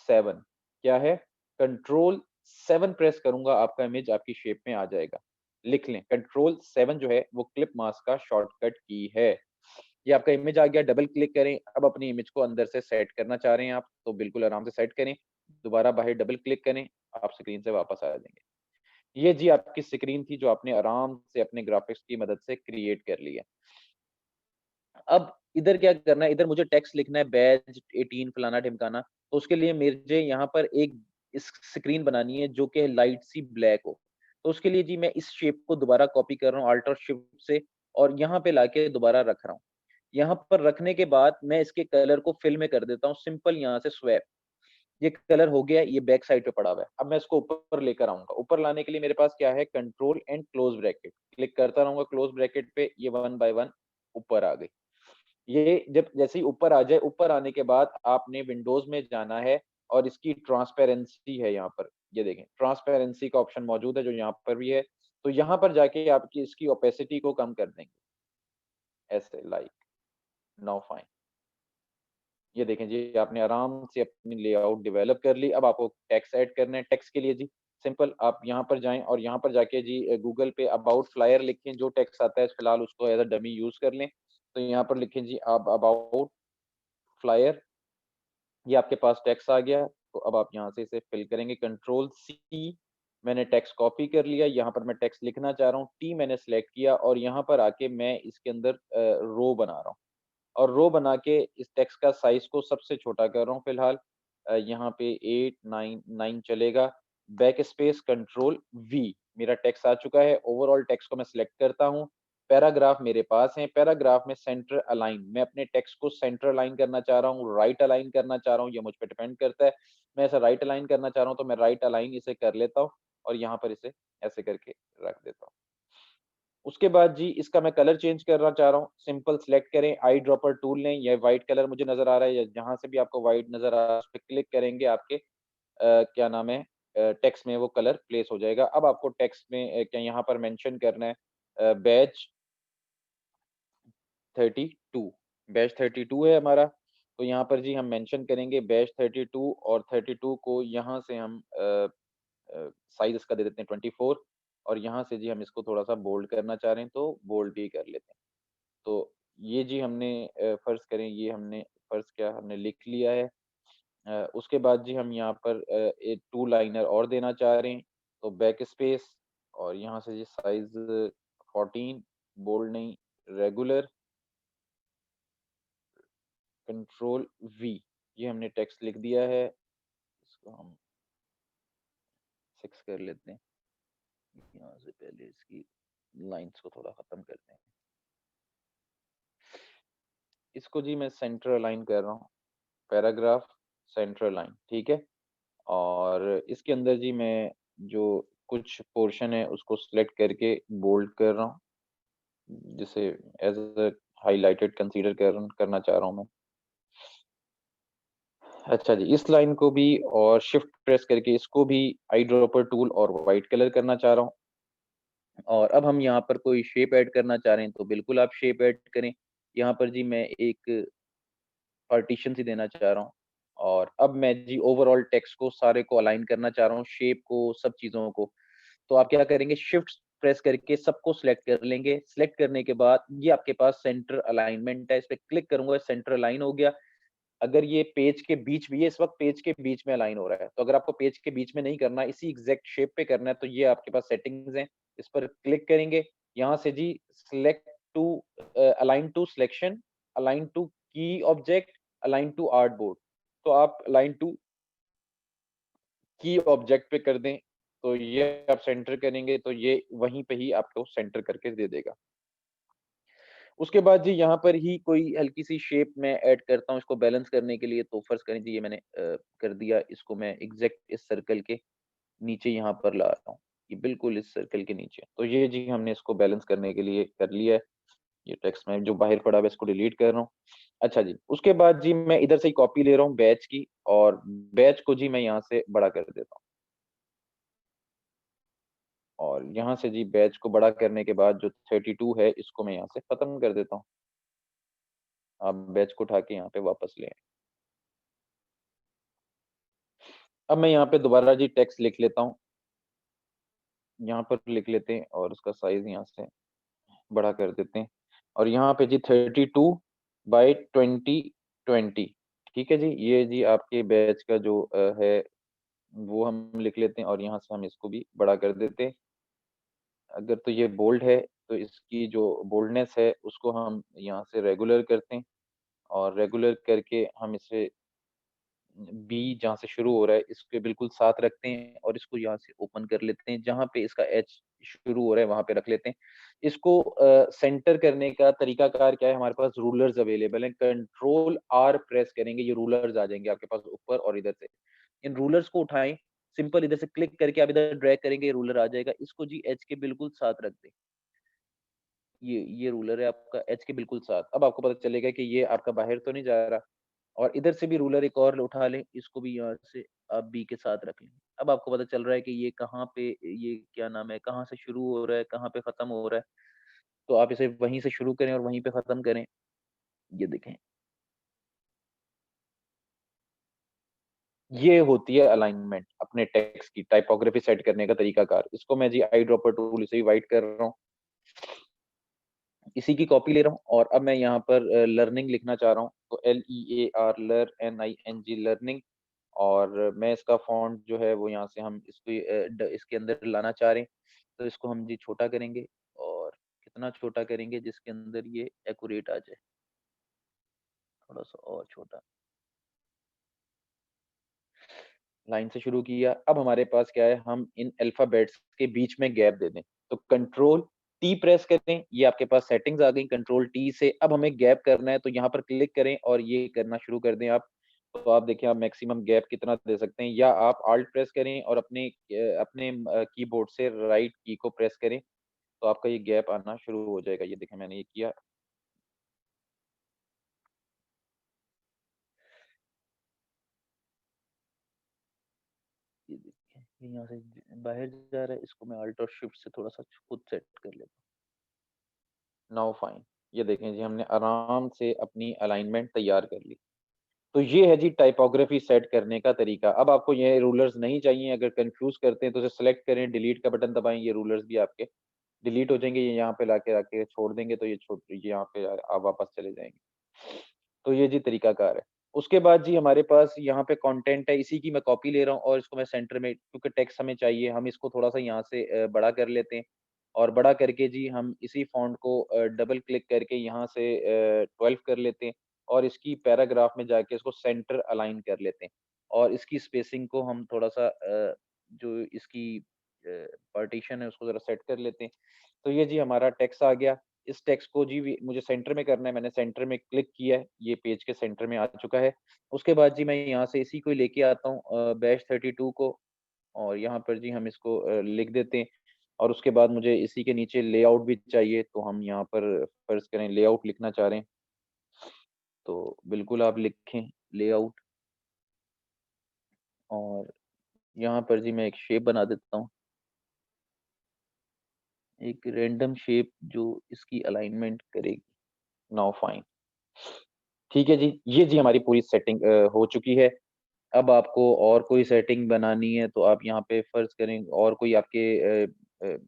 7। क्या है? कंट्रोल 7 प्रेस करूँगा, आपका इमेज आपकी शेप में आ जाएगा। लिख लें, कंट्रोल 7 जो है वो क्लिप मास्क का शॉर्टकट की है। ये आपका इमेज आ गया, डबल क्लिक करें। अब अपनी इमेज को अंदर से सेट करना चाह रहे हैं आप, तो बिल्कुल आराम से सेट करें। दोबारा बाहर डबल क्लिक करें, आप स्क्रीन से वापस आ जाएँगे। ये जी आपकी स्क्रीन थी जो आपने आराम से अपने ग्राफ़िक्स की मदद से क्रिएट कर ली है। अब इधर क्या करना है, इधर मुझे टेक्स्ट लिखना है बैच 18 फलाना-ढिमकाना, तो उसके लिए मुझे यहाँ पर एक इस स्क्रीन बनानी है जो कि लाइट सी ब्लैक हो। तो उसके लिए जी मैं इस शेप को दोबारा कॉपी कर रहा हूँ अल्ट और शिफ्ट से और यहाँ पे लाके दोबारा रख रहा हूँ। यहाँ पर रखने के बाद मैं इसके कलर को फिल में कर देता हूँ, सिंपल यहाँ से स्वैप। ये कलर हो गया, ये बैक साइड पे पड़ा हुआ है। अब मैं इसको ऊपर लेकर आऊँगा। ऊपर लाने के लिए मेरे पास क्या है, control and close bracket. Click करता रहूँगा क्लोज़ ब्रैकेट पे, ये वन बाय वन ऊपर आ गई। ये जब जैसे ही ऊपर आ जाए, ऊपर आने के बाद आपने विंडोज़ में जाना है और इसकी ट्रांसपेरेंसी है यहाँ पर, ये देखें ट्रांसपेरेंसी का ऑप्शन मौजूद है जो यहाँ पर भी है। तो यहाँ पर जाके आपकी इसकी ओपेसिटी को कम कर देंगे, ऐसे लाइक नाउ फाइन। ये देखें जी, आपने आराम से अपनी लेआउट डेवलप कर ली। अब आपको टेक्स्ट ऐड करना है। टेक्स्ट के लिए जी सिंपल आप यहाँ पर जाएँ और यहाँ पर जाके जी गूगल पे अबाउट फ्लायर लिखें, जो टेक्स्ट आता है फिलहाल उसको एज़ अ डमी यूज़ कर लें। तो यहाँ पर लिखें जी आप अबाउट फ्लायर, ये आपके पास टेक्स्ट आ गया। तो अब आप यहाँ से इसे फिल करेंगे, कंट्रोल सी, मैंने टेक्स्ट कॉपी कर लिया। यहाँ पर मैं टेक्स्ट लिखना चाह रहा हूँ, टी मैंने सेलेक्ट किया और यहाँ पर आके मैं इसके अंदर रो बना रहा हूँ। और रो बना के इस टेक्स्ट का साइज़ को सबसे छोटा कर रहा हूँ फिलहाल। यहाँ पे 8, 9, 9 चलेगा। बैक स्पेस कंट्रोल वी, मेरा टेक्स्ट आ चुका है। ओवरऑल टेक्स्ट को मैं सिलेक्ट करता हूँ। पैराग्राफ मेरे पास है। पैराग्राफ में सेंटर अलाइन, मैं अपने टेक्स्ट को सेंटर अलाइन करना चाह रहा हूँ, राइट अलाइन करना चाह रहा हूँ, ये मुझ पे डिपेंड करता है। मैं ऐसा राइट अलाइन करना चाह रहा हूँ, तो मैं राइट अलाइन इसे कर लेता हूँ और यहाँ पर इसे ऐसे करके रख देता हूँ। उसके बाद जी इसका मैं कलर चेंज करना चाह रहा हूँ, सिंपल सेलेक्ट करें, आई ड्रॉपर टूल लें, ये व्हाइट कलर मुझे नज़र आ रहा है या जहाँ से भी आपको व्हाइट नज़र आ रहा है, उस पे क्लिक करेंगे आपके क्या नाम है टेक्स्ट में वो कलर प्लेस हो जाएगा। अब आपको टेक्स्ट में क्या यहाँ पर मेंशन करना है बैच 32, बैच 32 है हमारा, तो यहाँ पर जी हम मेंशन करेंगे बैच 32 और 32 को यहाँ से हम साइज़ इसका दे देते हैं 24 और यहाँ से जी हम इसको थोड़ा-सा बोल्ड करना चाह रहे हैं, तो बोल्ड भी कर लेते हैं। तो ये जी हमने फ़र्ज़ करें ये हमने फ़र्ज़ क्या हमने लिख लिया है। उसके बाद जी हम यहाँ पर एक टू लाइनर और देना चाह रहे हैं, तो बैक स्पेस और यहाँ से जी साइज़ 14 बोल्ड नहीं रेगुलर कंट्रोल वी, ये हमने टेक्स्ट लिख दिया है, इसको हम 6 कर लेते हैं। यहाँ से पहले इसकी लाइन्स को थोड़ा ख़त्म करते हैं। इसको जी मैं सेंटर अलाइन कर रहा हूँ, पैराग्राफ सेंटर अलाइन, ठीक है? और इसके अंदर जी मैं जो कुछ पोर्शन है उसको सिलेक्ट करके बोल्ड कर रहा हूँ, जिसे एज़ अ हाइलाइटेड कंसीडर करना चाह रहा हूँ मैं। अच्छा जी, इस लाइन को भी और शिफ्ट प्रेस करके इसको भी आई ड्रॉपर टूल और व्हाइट कलर करना चाह रहा हूँ। और अब हम यहाँ पर कोई शेप ऐड करना चाह रहे हैं, तो बिल्कुल आप शेप ऐड करें। यहाँ पर जी मैं एक पार्टीशन सी देना चाह रहा हूँ और अब मैं जी ओवरऑल टेक्स्ट को सारे को अलाइन करना चाह रहा हूँ, शेप को, सब चीज़ों को। तो आप क्या करेंगे शिफ्ट प्रेस करके सबको सिलेक्ट कर लेंगे। सिलेक्ट करने के बाद ये आपके पास सेंटर अलाइनमेंट है, इस पे क्लिक करूँगा सेंटर अलाइन हो गया। अगर ये पेज के बीच भी है, इस वक़्त पेज के बीच में अलाइन हो रहा है। तो अगर आपको पेज के बीच में नहीं करना है, इसी एग्ज़ैक्ट शेप पे करना है, तो ये आपके पास सेटिंग्स हैं। इस पर क्लिक करेंगे। यहाँ से जी select to align to selection, align to key object, align to artboard. तो आप अलाइन टू की ऑब्जेक्ट पे कर दें, तो ये आप सेंटर करेंगे, तो ये वहीं पे ही आपको सेंटर करके दे देगा। उसके बाद जी यहाँ पर ही कोई हल्की-सी शेप मैं ऐड करता हूँ इसको बैलेंस करने के लिए, तो फ़र्ज़ करें जी ये मैंने कर दिया, इसको मैं एग्ज़ैक्ट इस सर्कल के नीचे यहाँ पर ला रहा हूँ। ये बिल्कुल इस सर्कल के नीचे। तो ये जी हमने इसको बैलेंस करने के लिए कर लिया है। ये टेक्स्ट मैं जो बाहर पड़ा हुआ है इसको डिलीट कर रहा हूँ। अच्छा जी, उसके बाद जी मैं इधर से ही कॉपी ले रहा हूँ बैच की और बैच को जी मैं यहाँ से बड़ा कर देता हूँ। और यहाँ से जी बैच को बड़ा करने के बाद जो 32 है इसको मैं यहाँ से खत्म कर देता हूँ। आप बैच को उठा के यहाँ पे वापस ले आएँ। अब मैं यहाँ पे दोबारा जी टेक्स्ट लिख लेता हूँ। यहाँ पर लिख लेते हैं और उसका साइज़ यहाँ से बड़ा कर देते हैं। और यहाँ पे जी 32 बाय 2020। ठीक है जी, ये जी आपके बैच का जो है वो हम लिख लेते हैं और यहाँ से हम इसको भी बड़ा कर देते हैं। अगर तो ये बोल्ड है, तो इसकी जो बोल्डनेस है उसको हम यहाँ से रेगुलर करते हैं और रेगुलर करके हम इसे बी जहाँ से शुरू हो रहा है इसके बिल्कुल साथ रखते हैं और इसको यहाँ से ओपन कर लेते हैं। जहाँ पे इसका एच शुरू हो रहा है वहाँ पे रख लेते हैं। इसको सेंटर करने का तरीकाकार क्या है, हमारे पास रूलर्स अवेलेबल हैं। कंट्रोल आर प्रेस करेंगे, ये रूलर्स आ जाएँगे आपके पास ऊपर और इधर से। इन रूलर्स को उठाएँ, सिंपल इधर से क्लिक करके आप इधर ड्रैग करेंगे, रूलर आ जाएगा। इसको जी एच के बिल्कुल साथ रख दें। ये रूलर है आपका एच के बिल्कुल साथ। अब आपको पता चलेगा कि ये आपका बाहर तो नहीं जा रहा। और इधर से भी रूलर एक और उठा लें, इसको भी यहाँ से आप बी के साथ रख लें। अब आपको पता चल रहा है कि ये कहाँ पे, ये क्या नाम है, कहाँ से शुरू हो रहा है, कहाँ पे खत्म हो रहा है। तो आप इसे वहीं से शुरू करें और वहीं पे खत्म करें। ये देखें, ये होती है अलाइनमेंट अपने टेक्स्ट की टाइपोग्राफी सेट करने का तरीकाकार। इसको मैं जी आई ड्रॉपर टूल से ही वाइट कर रहा हूँ। इसी की कॉपी ले रहा हूँ और अब मैं यहाँ पर लर्निंग लिखना चाह रहा हूँ। तो LEAR लर NING लर्निंग। और मैं इसका फ़ॉन्ट जो है वो यहाँ से हम इसको इसके अंदर लाना चाह रहे हैं। तो इसको हम जी छोटा करेंगे और कितना छोटा करेंगे जिसके अंदर ये एक्यूरेट आ जाए। थोड़ा-सा और छोटा। लाइन से शुरू किया। अब हमारे पास क्या है, हम इन अल्फ़ाबेट्स के बीच में गैप दे दें। तो कंट्रोल टी प्रेस करें, ये आपके पास सेटिंग्स आ गई कंट्रोल टी से। अब हमें गैप करना है तो यहाँ पर क्लिक करें और ये करना शुरू कर दें आप। तो आप देखिए आप मैक्सिमम गैप कितना दे सकते हैं, या आप ऑल्ट प्रेस करें और अपने कीबोर्ड से राइट की को प्रेस करें, तो आपका ये गैप आना शुरू हो जाएगा। ये देखें मैंने ये किया। ये देखिए, ये यहाँ से बाहर जा रहा है, इसको मैं ऑल्ट और शिफ्ट से थोड़ा-सा खुद सेट कर लेता हूँ। Now fine. ये देखें जी हमने आराम से अपनी अलाइनमेंट तैयार कर ली। तो ये है जी टाइपोग्राफी सेट करने का तरीका। अब आपको ये रूलर्स नहीं चाहिए, अगर कन्फ्यूज़ करते हैं तो इसे सेलेक्ट करें, डिलीट का बटन दबाएँ, ये रूलर्स भी आपके डिलीट हो जाएँगे। ये यहाँ पे लाके आके छोड़ देंगे तो ये यहाँ पे आप वापस चले जाएँगे। तो ये जी तरीकाकार है। उसके बाद जी हमारे पास यहाँ पे कंटेंट है, इसी की मैं कॉपी ले रहा हूँ और इसको मैं सेंटर में, क्योंकि टेक्स्ट हमें चाहिए, हम इसको थोड़ा-सा यहाँ से बड़ा कर लेते हैं और बड़ा करके जी हम इसी फ़ॉन्ट को डबल क्लिक करके यहाँ से 12 कर लेते हैं और इसकी पैराग्राफ में जाके इसको सेंटर अलाइन कर लेते हैं और इसकी स्पेसिंग को हम थोड़ा-सा जो इसकी पार्टीशन है उसको ज़रा सेट कर लेते हैं। तो ये जी हमारा टेक्स्ट आ गया। इस टेक्स्ट को जी मुझे सेंटर में करना है, मैंने सेंटर में क्लिक किया है, ये पेज के सेंटर में आ चुका है। उसके बाद जी मैं यहाँ से इसी को ही लेके आता हूँ बैच 32 को और यहाँ पर जी हम इसको लिख देते हैं और उसके बाद मुझे इसी के नीचे लेआउट भी चाहिए, तो हम यहाँ पर फ़र्ज़ करें लेआउट लिखना चाह रहे हैं, तो बिल्कुल आप लिखें लेआउट। और यहाँ पर जी मैं एक शेप बना देता हूँ, एक रैंडम शेप जो इसकी अलाइनमेंट करेगी। Now fine. ठीक है जी, ये जी हमारी पूरी सेटिंग हो चुकी है। अब आपको और कोई सेटिंग बनानी है तो आप यहाँ पे फ़र्ज़ करें और कोई आपके अ,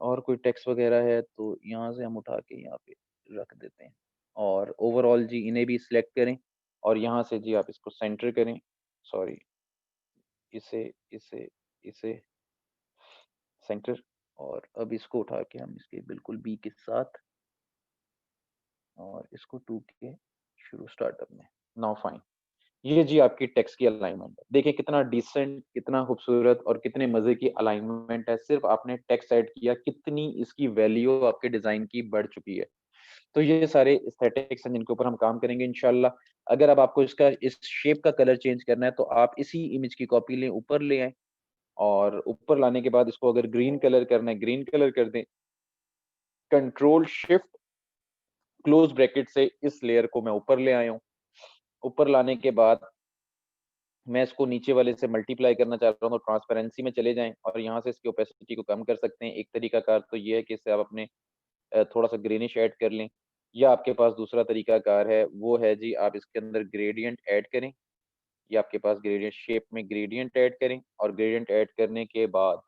और कोई टेक्स्ट वग़ैरह है तो यहाँ से हम उठा के यहाँ पे रख देते हैं। और ओवरऑल जी इन्हें भी सिलेक्ट करें और यहाँ से जी आप इसको सेंटर करें। सॉरी, इसे, इसे, इसे सेंटर। और अब इसको उठा के हम इसके बिल्कुल बी के साथ और इसको 2 के शुरू स्टार्टअप में। Now fine. ये जी आपकी टेक्स्ट की अलाइनमेंट है। देखिए कितना डिसेंट, कितना खूबसूरत और कितने मज़े की अलाइनमेंट है। सिर्फ़ आपने टेक्स्ट ऐड किया, कितनी इसकी वैल्यू आपके डिज़ाइन की बढ़ चुकी है। तो ये सारे एस्थेटिक्स हैं जिनके ऊपर हम काम करेंगे इंशाल्लाह। अगर अब आपको इसका इस शेप का कलर चेंज करना है तो आप इसी इमेज की कॉपी लें, ऊपर ले आएँ और ऊपर लाने के बाद इसको अगर ग्रीन कलर करना है, ग्रीन कलर कर दें। कंट्रोल शिफ्ट क्लोज़ ब्रैकेट से इस लेयर को मैं ऊपर ले आया हूँ। ऊपर लाने के बाद मैं इसको नीचे वाले से मल्टीप्लाई करना चाह रहा हूँ, तो ट्रांसपेरेंसी में चले जाएँ और यहाँ से इसकी ओपेसिटी को कम कर सकते हैं। एक तरीकाकार तो ये है कि इससे आप अपने थोड़ा-सा ग्रीनिश ऐड कर लें, या आपके पास दूसरा तरीकाकार है, वो है जी आप इसके अंदर ग्रेडिएंट ऐड करें, या आपके पास ग्रेडिएंट शेप में ग्रेडिएंट ऐड करें और ग्रेडिएंट ऐड करने के बाद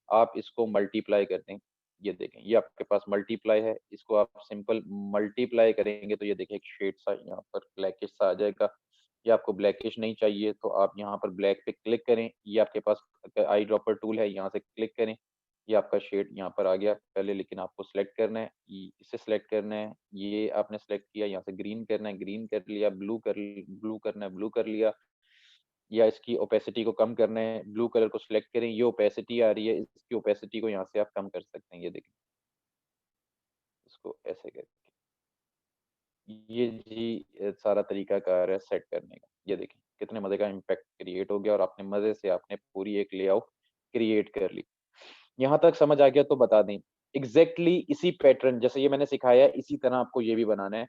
आप इसको मल्टीप्लाई कर दें। ये देखें, ये आपके पास मल्टीप्लाई है, इसको आप सिंपल मल्टीप्लाई करेंगे तो ये देखिए एक शेड सा यहाँ पर ब्लैकिश सा आ जाएगा। ये आपको ब्लैकिश नहीं चाहिए तो आप यहाँ पर ब्लैक पे क्लिक करें। ये आपके पास आई ड्रॉपर टूल है, यहाँ से क्लिक करें। ये आपका शेड यहाँ पर आ गया पहले, लेकिन आपको सिलेक्ट करना है, इसे सिलेक्ट करना है, ये आपने सिलेक्ट किया, यहाँ से ग्रीन करना है, ग्रीन कर लिया, ब्लू करना है, ब्लू कर लिया, या इसकी ओपेसिटी को कम करना है, ब्लू कलर को सिलेक्ट करें, ये ओपेसिटी आ रही है, इसकी ओपेसिटी को यहाँ से आप कम कर सकते हैं, ये देखिए, इसको ऐसे करके। ये जी सारा तरीकाकार है सेट करने का। ये देखिए, कितने मज़े का इम्पैक्ट क्रिएट हो गया और आपने मज़े से आपने पूरी एक लेआउट क्रिएट कर ली। यहाँ तक समझ आ गया तो बता दें, एग्ज़ैक्टली इसी पैटर्न जैसे ये मैंने सिखाया है, इसी तरह आपको ये भी बनाना है।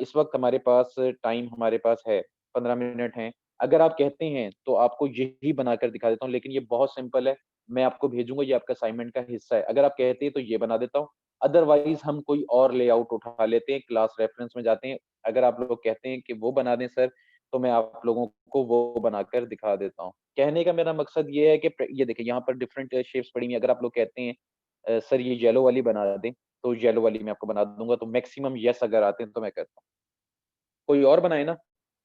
इस वक़्त हमारे पास टाइम हमारे पास है, 15 मिनट हैं। अगर आप कहते हैं तो आपको यही बनाकर दिखा देता हूँ, लेकिन ये बहुत सिंपल है। मैं आपको भेजूँगा, ये आपका असाइनमेंट का हिस्सा है। अगर आप कहते हैं तो ये बना देता हूँ, अदरवाइज़ हम कोई और लेआउट उठा लेते हैं, क्लास रेफ़रेंस में जाते हैं। अगर आप लोग कहते हैं कि वो बना दें सर, तो मैं आप लोगों को वो बनाकर दिखा देता हूँ। कहने का मेरा मकसद ये है कि ये देखिए यहाँ पर डिफरेंट शेप्स पड़ी हुई हैं। अगर आप लोग कहते हैं सर ये येलो वाली बना दें, तो येलो वाली मैं आपको बना दूँगा, तो मैक्सिमम येस अगर आते हैं तो मैं करता हूँ। कोई और बनाए ना?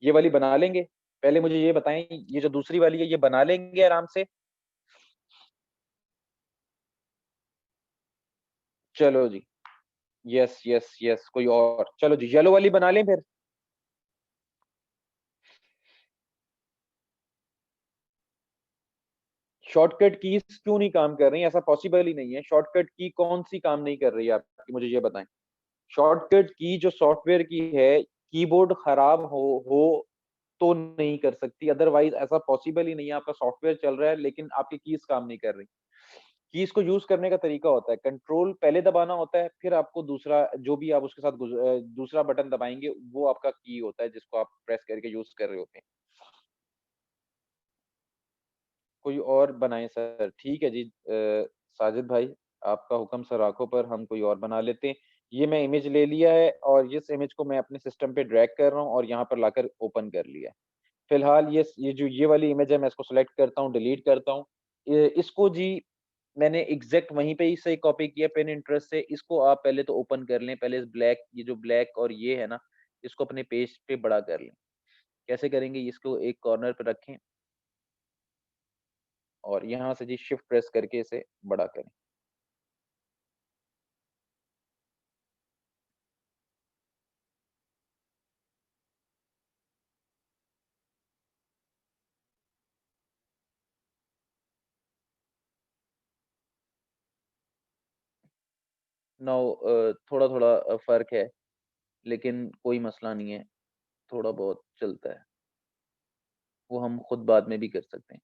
ये वाली बना लेंगे? पहले मुझे ये बताएँ, ये जो दूसरी वाली है ये बना लेंगे आराम से? चलो जी। यस, यस, यस, कोई और? चलो जी, येलो वाली बना लें फिर? शॉर्टकट कीज़ क्यों नहीं काम कर रही हैं? ऐसा पॉसिबल ही नहीं है। शॉर्टकट की कौन-सी काम नहीं कर रही है आपकी, मुझे ये बताएँ? शॉर्टकट की जो सॉफ्टवेयर की है, कीबोर्ड खराब हो तो नहीं कर सकती, अदरवाइज़ ऐसा पॉसिबल ही नहीं है। आपका सॉफ्टवेयर चल रहा है लेकिन आपकी कीज़ काम नहीं कर रही। कीज़ को यूज़ करने का तरीका होता है, कंट्रोल पहले दबाना होता है, फिर आपको दूसरा जो भी आप उसके साथ दूसरा बटन दबाएँगे, वो आपका की होता है जिसको आप प्रेस करके यूज़ कर रहे होते हैं। कोई और बनाएँ सर, ठीक है जी। साजिद भाई, आपका हुक्म सर आँखों पर, हम कोई और बना लेते हैं। ये मैं इमेज ले लिया है और इस इमेज को मैं अपने सिस्टम पे ड्रैग कर रहा हूँ और यहाँ पर लाकर ओपन कर लिया है। फिलहाल ये जो ये वाली इमेज है मैं इसको सेलेक्ट करता हूँ, डिलीट करता हूँ। इसको जी मैंने एग्ज़ैक्ट वहीं पे ही से कॉपी किया पिनिंटरेस्ट से। इसको आप पहले तो ओपन कर लें, पहले इस ब्लैक ये जो ब्लैक और ये है ना, इसको अपने पेज पे बड़ा कर लें। कैसे करेंगे? इसको एक कॉर्नर पे रखें और यहाँ से जी शिफ्ट प्रेस करके इसे बड़ा करें। नाउ थोड़ा-थोड़ा फ़र्क है, लेकिन कोई मसला नहीं है, थोड़ा बहुत चलता है। वो हम खुद बाद में भी कर सकते हैं।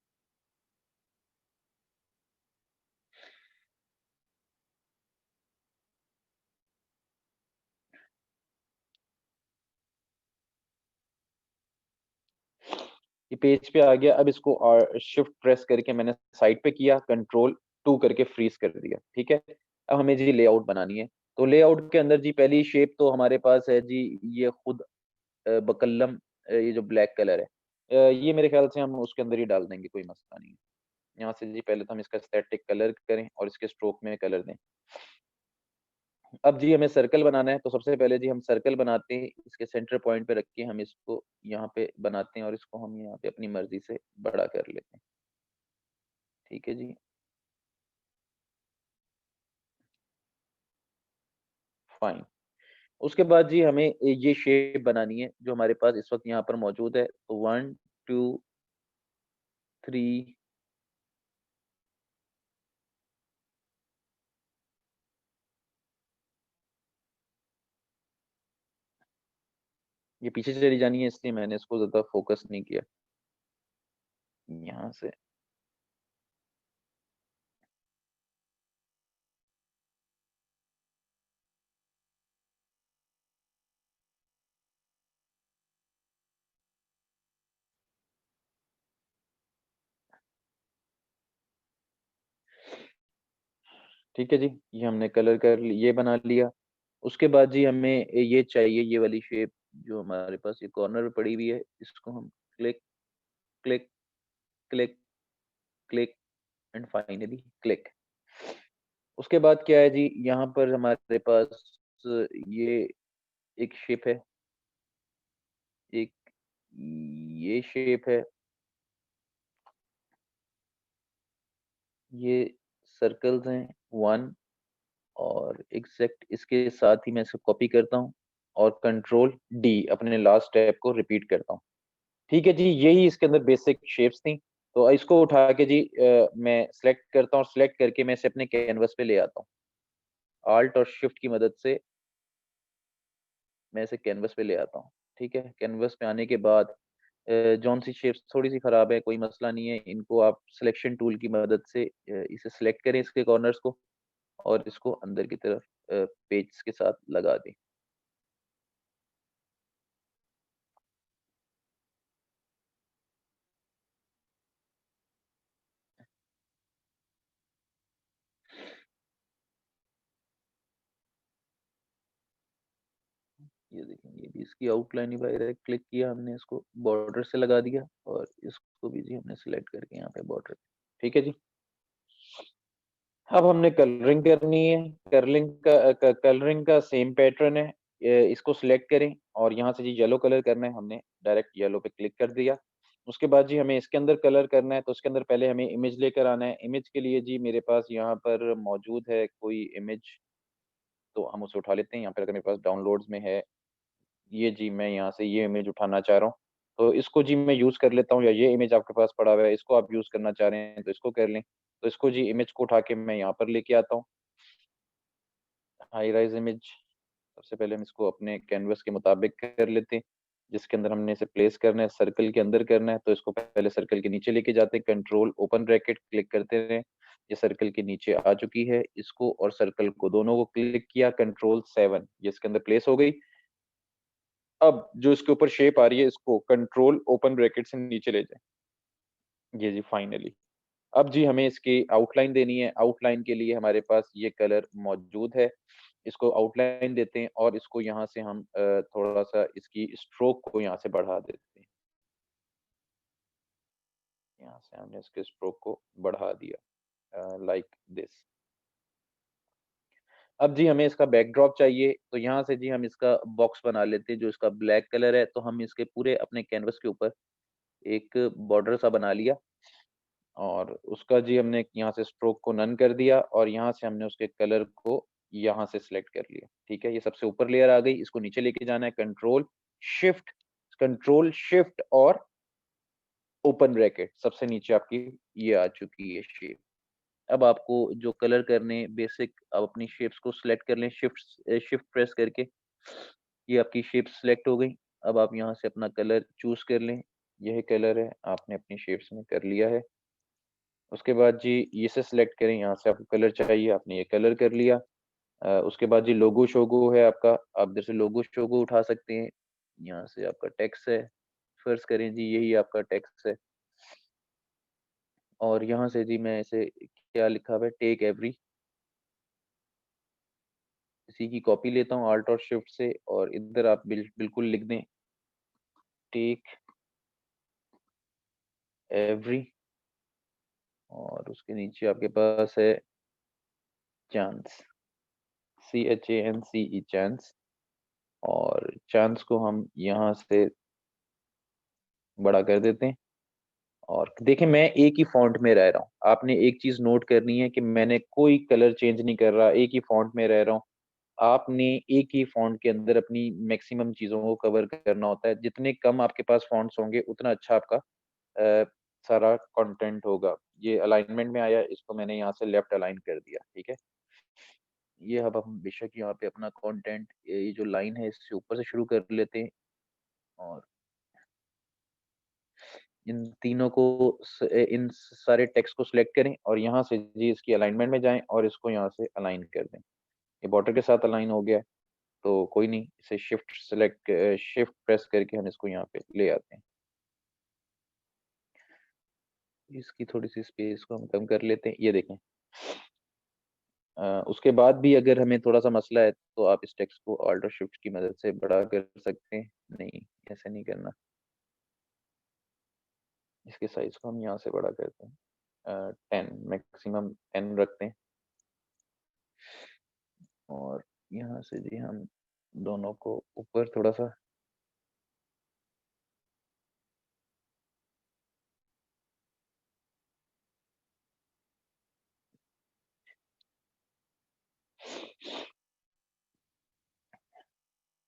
ये पेज पे आ गया, अब इसको शिफ्ट प्रेस करके मैंने साइड पे किया, कंट्रोल 2 करके फ्रीज़ कर दिया, ठीक है? अब हमें जी लेआउट बनानी है। तो लेआउट के अंदर जी पहली शेप तो हमारे पास है जी, ये खुद बकल्लम, ये जो ब्लैक कलर है। ये मेरे ख़्याल से हम उसके अंदर ही डाल देंगे, कोई मसला नहीं है। यहाँ से जी पहले तो हम इसका स्टैटिक कलर करें और इसके स्ट्रोक में कलर दें। अब जी हमें सर्कल बनाना है, तो सबसे पहले जी हम सर्कल बनाते हैं, इसके सेंटर पॉइंट पे रख के हम इसको यहाँ पे बनाते हैं और इसको हम यहाँ पे अपनी मर्ज़ी से बड़ा कर लेते हैं। ठीक है जी, फाइन। उसके बाद जी हमें ये शेप बनानी है, जो हमारे पास इस वक़्त यहाँ पर मौजूद है। तो 1, 2, 3। ये पीछे चली जानी है, इसलिए मैंने इसको ज़्यादा फ़ोकस नहीं किया। यहाँ से ठीक है जी, ये हमने कलर कर लि ये बना लिया। उसके बाद जी हमें ये चाहिए, ये वाली शेप जो हमारे पास ये कॉर्नर पे पड़ी हुई है, इसको हम click, click, click, click and finally click. उसके बाद क्या है जी, यहाँ पर हमारे पास ये एक शेप है, एक ये शेप है, ये सर्कल्स हैं 1, और एग्जैक्ट इसके साथ ही मैं इसको कॉपी करता हूँ और कंट्रोल डी अपने लास्ट स्टेप को रिपीट करता हूँ। ठीक है जी, यही इसके अंदर बेसिक शेप्स थी। तो इसको उठा के जी मैं सिलेक्ट करता हूँ और सिलेक्ट करके मैं इसे अपने कैनवस पे ले आता हूँ। आल्ट और शिफ्ट की मदद से मैं इसे कैनवस पे ले आता हूँ। ठीक है, कैनवस पे आने के बाद जौन सी शेप्स थोड़ी सी खराब है, कोई मसला नहीं है, इनको आप सिलेक्शन टूल की मदद से इसे सिलेक्ट करें, इसके कॉर्नर्स को, और इसको अंदर की तरफ पेज के साथ लगा दें। ये देखें, ये भी इसकी आउटलाइन ही बाहर है, क्लिक किया हमने, इसको बॉर्डर से लगा दिया, और इसको भी जी हमने सिलेक्ट करके यहाँ पे बॉर्डर। ठीक है जी, अब हमने कलरिंग करनी है। कलरिंग का सेम पैटर्न है। इसको सिलेक्ट करें और यहाँ से जी येलो कलर करना है, हमने डायरेक्ट येलो पे क्लिक कर दिया। उसके बाद जी हमें इसके अंदर कलर करना है, तो उसके अंदर पहले हमें इमेज लेकर आना है। इमेज के लिए जी मेरे पास यहाँ पर मौजूद है कोई इमेज, तो हम उसे उठा लेते हैं। यहाँ पर अगर मेरे पास डाउनलोड्स में है, ये जी मैं यहाँ से ये इमेज उठाना चाह रहा हूँ, तो इसको जी मैं यूज़ कर लेता हूँ, या ये इमेज आपके पास पड़ा हुआ है, इसको आप यूज़ करना चाह रहे हैं तो इसको कर लें। तो इसको जी इमेज को उठा के मैं यहाँ पर लेके आता हूँ, हाई राइज़ इमेज। सबसे पहले हम इसको अपने कैनवस के मुताबिक कर लेते हैं, जिसके अंदर हमने इसे प्लेस करना है, सर्कल के अंदर करना है। तो इसको पहले सर्कल के नीचे लेके जाते हैं, कंट्रोल ओपन ब्रैकेट क्लिक करते रहें। ये सर्कल के नीचे आ चुकी है, इसको और सर्कल को दोनों को क्लिक किया, कंट्रोल 7, ये इसके अंदर प्लेस हो गई। अब जो इसके ऊपर शेप आ रही है, इसको कंट्रोल ओपन ब्रैकेट से नीचे ले जाएँ। ये जी फाइनली। अब जी हमें इसकी आउटलाइन देनी है। आउटलाइन के लिए हमारे पास ये कलर मौजूद है। इसको आउटलाइन देते हैं और इसको यहाँ से हम थोड़ा-सा इसकी स्ट्रोक को यहाँ से बढ़ा देते हैं। यहाँ से हमने इसके स्ट्रोक को बढ़ा दिया लाइक दिस। अब जी हमें इसका बैकड्रॉप चाहिए, तो यहाँ से जी हम इसका बॉक्स बना लेते हैं, जो इसका ब्लैक कलर है, तो हम इसके पूरे अपने कैनवस के ऊपर एक बॉर्डर सा बना लिया, और उसका जी हमने यहाँ से स्ट्रोक को नन कर दिया, और यहाँ से हमने उसके कलर को यहाँ से सिलेक्ट कर लिया। ठीक है, ये सबसे ऊपर लेयर आ गई, इसको नीचे लेके जाना है, शिफ्ट कंट्रोल शिफ्ट और ओपन ब्रैकेट, सबसे नीचे आपकी ये आ चुकी है शेप। अब आपको जो कलर करने बेसिक, आप अपनी शेप्स को सिलेक्ट कर लें, शिफ्ट प्रेस करके। ये आपकी शेप सिलेक्ट हो गई। अब आप यहाँ से अपना कलर चूज कर लें। यह कलर है, आपने अपनी शेप्स में कर लिया है। उसके बाद जी इसे सिलेक्ट करें, यहाँ से आपको कलर चाहिए, आपने ये कलर कर लिया। उसके बाद जी लोगो शोगो है आपका, आप इधर से लोगो शोगो उठा सकते हैं। यहाँ से आपका टेक्स्ट है, फर्ज करें जी यही आपका टेक्स्ट है, और यहाँ से जी मैं इसे क्या लिखा हुआ है, टेक एवरी, इसी की कॉपी लेता हूँ आल्ट और शिफ्ट से, और इधर आप बिल्कुल लिख दें टेक एवरी, और उसके नीचे आपके पास है चांस, CHANCE चांस, और चांस को हम यहाँ से बड़ा कर देते हैं। और देखिए मैं एक ही फॉन्ट में रह रहा हूँ, आपने एक चीज नोट करनी है कि मैंने कोई कलर चेंज नहीं कर रहा, एक ही फॉन्ट में रह रहा हूँ। आपने एक ही फॉन्ट के अंदर अपनी मैक्सिमम चीजों को कवर करना होता है, जितने कम आपके पास फॉन्ट्स होंगे उतना अच्छा आपका अ, सारा कंटेंट होगा। ये अलाइनमेंट में आया, इसको मैंने यहाँ से लेफ्ट अलाइन कर दिया। ठीक है, ये अब हम बेशक यहाँ पे अपना कंटेंट, ये जो लाइन है इससे ऊपर से शुरू कर लेते हैं, और इन तीनों को इन सारे टेक्स्ट को सिलेक्ट करें, और यहाँ से जी इसकी अलाइनमेंट में जाएं और इसको यहाँ से अलाइन कर दें। ये बॉर्डर के साथ अलाइन हो गया है, तो कोई नहीं, इसे शिफ्ट प्रेस करके हम इसको यहाँ पे ले आते हैं। इसकी थोड़ी सी स्पेस को हम कम कर लेते हैं, ये देखें। उसके बाद भी अगर हमें थोड़ा सा मसला है, तो आप इस टेक्स्ट को ऑल्ट और शिफ्ट की मदद से बड़ा कर सकते हैं। नहीं, ऐसे नहीं करना, इसके साइज को हम यहाँ से बड़ा करते हैं, 10 मैक्सिमम 10 रखते हैं। और यहाँ से जी हम दोनों को ऊपर थोड़ा सा,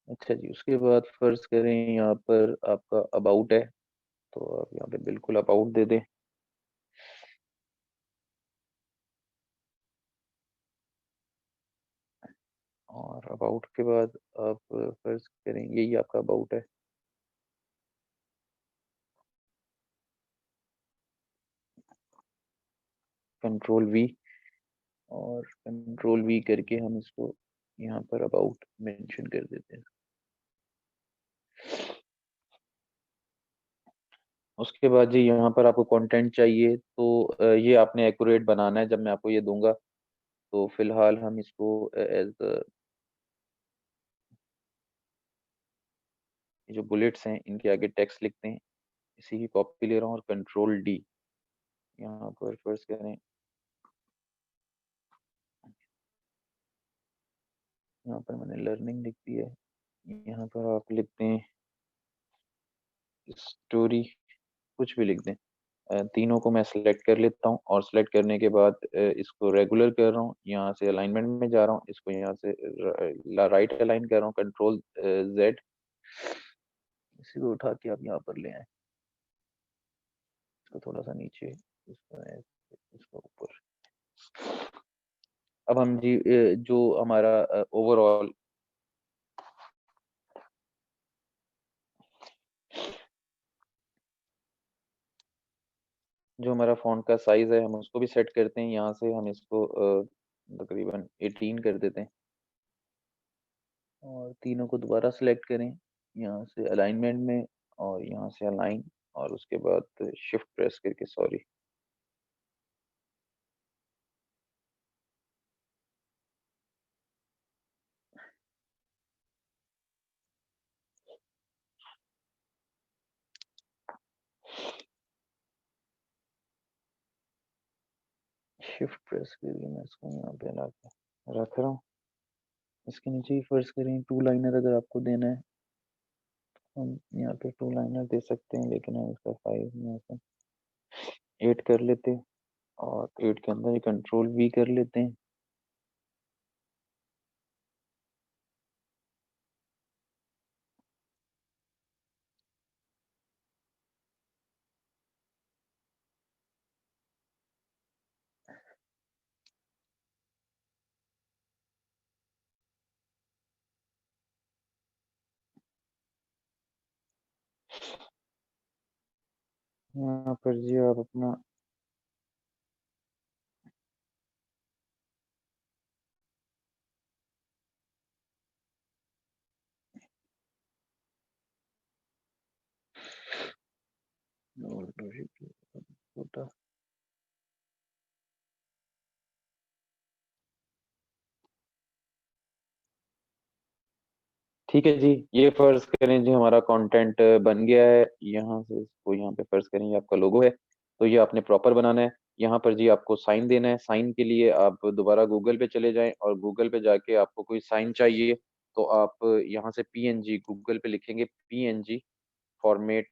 अच्छा जी। उसके बाद फर्ज करें यहाँ पर आपका अबाउट है, तो आप यहाँ पे बिल्कुल अबाउट दे दें। और अबाउट के बाद आप फर्ज करें यही आपका अबाउट है। कंट्रोल वी, और कंट्रोल वी करके हम इसको यहाँ पर अबाउट मेंशन कर देते हैं। उसके बाद जी यहाँ पर आपको कंटेंट चाहिए, तो ये आपने एक्यूरेट बनाना है जब मैं आपको ये दूंगा। तो फिलहाल हम इसको एज जो बुलेट्स हैं इनके आगे टेक्स्ट लिखते हैं। इसी की कॉपी ले रहा हूँ और कंट्रोल डी यहाँ पर फर्ज करें। यहाँ पर मैंने लर्निंग लिख दी है, यहाँ पर आप लिखते हैं स्टोरी, कुछ भी लिख दें। तीनों को मैं सिलेक्ट कर लेता हूँ और सिलेक्ट करने के बाद इसको रेगुलर कर रहा हूँ, यहाँ से अलाइनमेंट में जा रहा हूँ, इसको यहाँ से राइट अलाइन कर रहा हूँ, कंट्रोल जेड। इसी को उठा के आप यहाँ पर ले आए, इसको थोड़ा सा नीचे, इसको ऊपर। अब हम जी जो हमारा ओवरऑल जो हमारा फॉन्ट का साइज है हम उसको भी सेट करते हैं। यहाँ से हम इसको तकरीबन 18 कर देते हैं और तीनों को दोबारा सेलेक्ट करें, यहाँ से अलाइनमेंट में और यहाँ से अलाइन, और उसके बाद शिफ्ट प्रेस करके, सॉरी, शिफ्ट प्रेस करके मैं इसको यहाँ पे ला के रख रहा हूँ। इसके नीचे ही फर्ज करें टू लाइनर अगर आपको देना है, हम यहाँ पे टू लाइनर दे सकते हैं, लेकिन हम इसका साइज यहाँ से 8 कर लेते हैं और 8 के अंदर ही कंट्रोल वी कर लेते हैं। यहाँ पर जी आप अपना छोटा, ठीक है जी। ये फर्ज करें जी हमारा कंटेंट बन गया है। यहाँ से इसको यहाँ पे फर्ज करें ये आपका लोगो है, तो ये आपने प्रॉपर बनाना है। यहाँ पर जी आपको साइन देना है। साइन के लिए आप दोबारा गूगल पे चले जाएं और गूगल पे जाके आपको कोई साइन चाहिए, तो आप यहाँ से पीएनजी गूगल पे लिखेंगे, पीएनजी फॉर्मेट,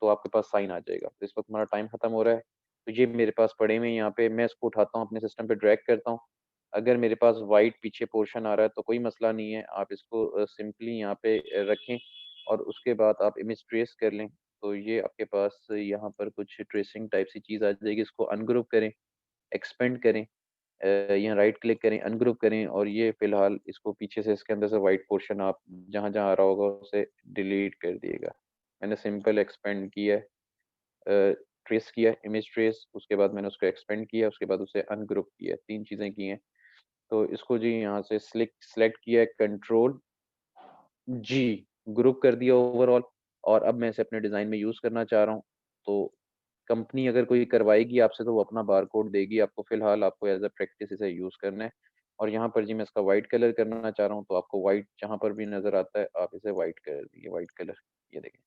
तो आपके पास साइन आ जाएगा। तो इस वक्त हमारा टाइम खत्म हो रहा है, तो ये मेरे पास पड़े हुए हैं यहाँ पे, मैं इसको उठाता हूँ अपने सिस्टम पे ड्रैग करता हूँ। अगर मेरे पास वाइट पीछे पोर्शन आ रहा है तो कोई मसला नहीं है, आप इसको सिंपली यहाँ पे रखें और उसके बाद आप इमेज ट्रेस कर लें। तो ये आपके पास यहाँ पर कुछ ट्रेसिंग टाइप सी चीज़ आ जाएगी। इसको अनग्रुप करें, एक्सपेंड करें, यहाँ राइट क्लिक करें, अनग्रुप करें, और ये फिलहाल इसको पीछे से इसके अंदर से वाइट पोर्शन आप जहाँ जहाँ आ रहा होगा उसे डिलीट कर दिएगा। मैंने सिंपल एक्सपेंड किया है, ट्रेस किया है, इमेज ट्रेस, उसके बाद मैंने उसको एक्सपेंड किया, उसके बाद उसे अनग्रुप किया, तीन चीज़ें की हैं। तो इसको जी यहाँ से सिलेक्ट किया है, कंट्रोल जी, ग्रुप कर दिया ओवरऑल, और अब मैं इसे अपने डिज़ाइन में यूज़ करना चाह रहा हूँ। तो कंपनी अगर कोई करवाएगी आपसे तो वो अपना बारकोड देगी आपको, फिलहाल आपको एज अ प्रैक्टिस इसे यूज़ करना है। और यहाँ पर जी मैं इसका वाइट कलर करना चाह रहा हूँ, तो आपको वाइट जहाँ पर भी नज़र आता है आप इसे वाइट कर दीजिए, वाइट कलर, ये देखें।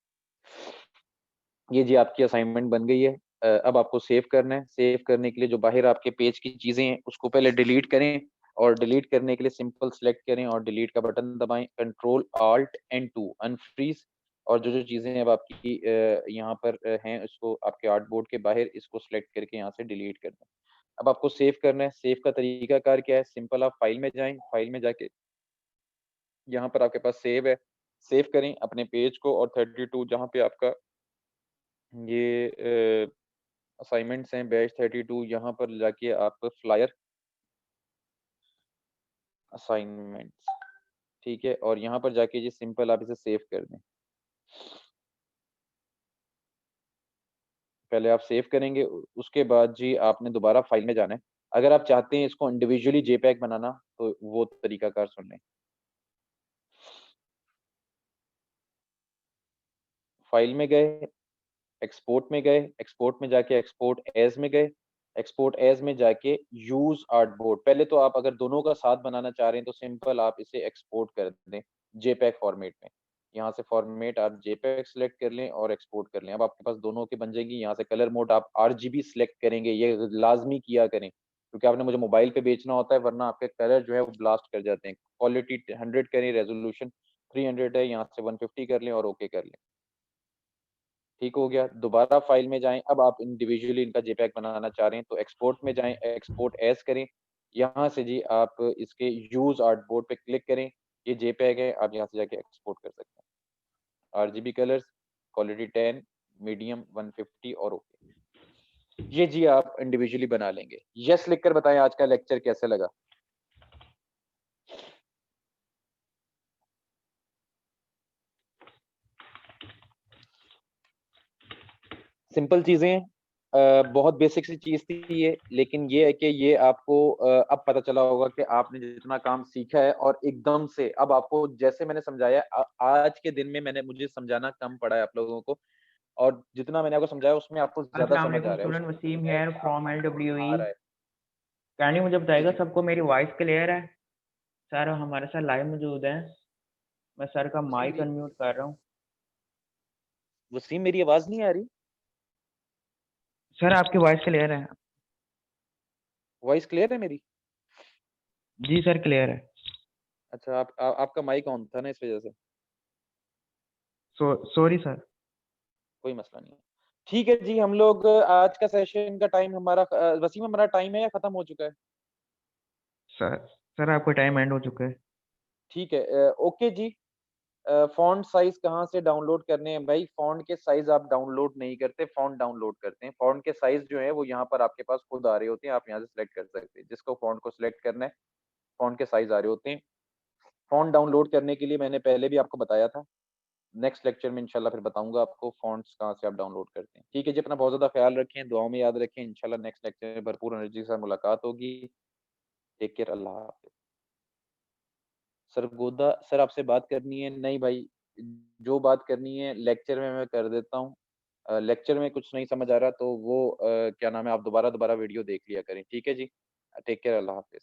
ये जी आपकी असाइनमेंट बन गई है। अब आपको सेव करना है। सेव करने के लिए जो बाहर आपके पेज की चीज़ें हैं उसको पहले डिलीट करें, और डिलीट करने के लिए सिंपल सेलेक्ट करें और डिलीट का बटन दबाएँ, कंट्रोल ऑल्ट एंड 2 अनफ्रीज़ और जो-जो चीज़ें अब आपकी यहाँ पर हैं उसको आपके आर्टबोर्ड के बाहर इसको सेलेक्ट करके यहाँ से डिलीट कर दें। अब आपको सेव करना है, सेव का तरीकाकार क्या है? सिंपल आप फाइल में जाएँ, फाइल में जाके यहाँ पर आपके पास सेव है, सेव करें अपने पेज को और 32 जहाँ पे आपका ये असाइनमेंट्स हैं बैच 32 यहाँ पर जाके आप फ्लायर असाइनमेंट्स ठीक है? और यहाँ पर जाके जी सिंपल आप इसे सेव कर दें। पहले आप सेव करेंगे उसके बाद जी आपने दोबारा फाइल में जाना है। अगर आप चाहते हैं इसको इंडिविजुअली जेपीईजी बनाना तो वो तरीकाकार सुन लें। फाइल में गए एक्सपोर्ट में जाके एक्सपोर्ट एज़ में गए, एक्सपोर्ट एज़ में जाके यूज़ आर्टबोर्ड पहले तो आप अगर दोनों का साथ बनाना चाह रहे हैं तो सिंपल आप इसे एक्सपोर्ट कर दें जेपीईजी फॉर्मेट में। यहाँ से फॉर्मेट आप जेपीईजी सेलेक्ट कर लें और एक्सपोर्ट कर लें। अब आपके पास दोनों की बन जाएगी, यहाँ से कलर मोड आप आरजीबी सेलेक्ट करेंगे, ये लाज़मी किया करें, क्योंकि आपने मुझे मोबाइल पे बेचना होता है वरना आपके कलर जो है वो ब्लास्ट कर जाते हैं। क्वालिटी 100 करें, रेज़ोल्यूशन 300 है, यहाँ से 150 कर लें और ओके कर लें। ठीक हो गया, दोबारा फ़ाइल में जाएँ, अब आप इंडिविजुअली इनका जेपीईजी बनाना चाह रहे हैं, तो एक्सपोर्ट में जाएँ, एक्सपोर्ट एज़ करें। यहाँ से जी आप इसके यूज़ आर्टबोर्ड पे क्लिक करें, ये जेपीईजी है, आप यहाँ से जाके एक्सपोर्ट कर सकते हैं। आरजीबी कलर्स, क्वालिटी 10, मीडियम 150 और ओके। ये जी आप इंडिविजुअली बना लेंगे। येस लिखकर बताएँ आज का लेक्चर कैसा लगा? सिंपल चीज़ें हैं बहुत बेसिक सी चीज़ थी ये, लेकिन ये है कि ये आपको अब पता चला होगा कि आपने जितना काम सीखा है और एकदम से अब आपको जैसे मैंने समझाया आज के दिन में मैंने मुझे समझाना कम पड़ा है आप लोगों को और जितना मैंने आपको समझाया उसमें आपको ज़्यादा अस्सलाम समझ आ वालेकुम रहा है। स्टूडेंट उसका मतलब वसीम है हियर कि फ्रॉम आपको समझ एलडब्ल्यूई। आ रहा है। काइंडली मुझे जी, बताइएगा जी। सबको मेरी वॉइस क्लियर है? सर हमारे साथ लाइव मौजूद हैं। मैं सर का वसीम माइक जी, अनम्यूट कर रहा हूँ। वसीम मेरी आवाज़ नहीं आ रही? सर आपकी वॉइस क्लियर है। वॉइस क्लियर है मेरी? जी सर क्लियर है। अच्छा आपका माइक ऑन था ना इस वज़ह से। Sorry sir. कोई मसला नहीं है। ठीक है जी, हम लोग आज का सेशन का टाइम हमारा वसीम हमारा टाइम है या खत्म हो चुका है? सर सर आपका टाइम एंड हो चुका है। ठीक है ओके जी। फ़ॉन्ट साइज़ कहाँ से डाउनलोड करने हैं भाई? फ़ॉन्ट के साइज़ आप डाउनलोड नहीं करते, फ़ॉन्ट डाउनलोड करते हैं। फ़ॉन्ट के साइज़ जो है वो यहाँ पर आपके पास खुद आ रहे होते हैं, आप यहाँ से सिलेक्ट कर सकते हैं। जिसको फ़ॉन्ट को सिलेक्ट करना है, फ़ॉन्ट के साइज़ आ रहे होते हैं। फ़ॉन्ट डाउनलोड करने के लिए मैंने पहले भी आपको बताया था। नेक्स्ट लेक्चर में इंशाल्लाह फिर बताऊँगा आपको फ़ॉन्ट्स कहाँ से आप डाउनलोड करते हैं। ठीक है जी, अपना बहुत ज़्यादा ख़्याल रखें, दुआओं में याद रखें। इंशाल्लाह नेक्स्ट लेक्चर में भरपूर एनर्जी के साथ मुलाकात होगी। टेक केयर, अल्लाह हाफ़िज़। सरगोदा सर आपसे बात करनी है? नहीं भाई, जो बात करनी है लेक्चर में मैं कर देता हूँ। लेक्चर में कुछ नहीं समझ आ रहा तो वो क्या नाम है आप दोबारा वीडियो देख लिया करें, ठीक है जी? टेक केयर, अल्लाह हाफ़िज़।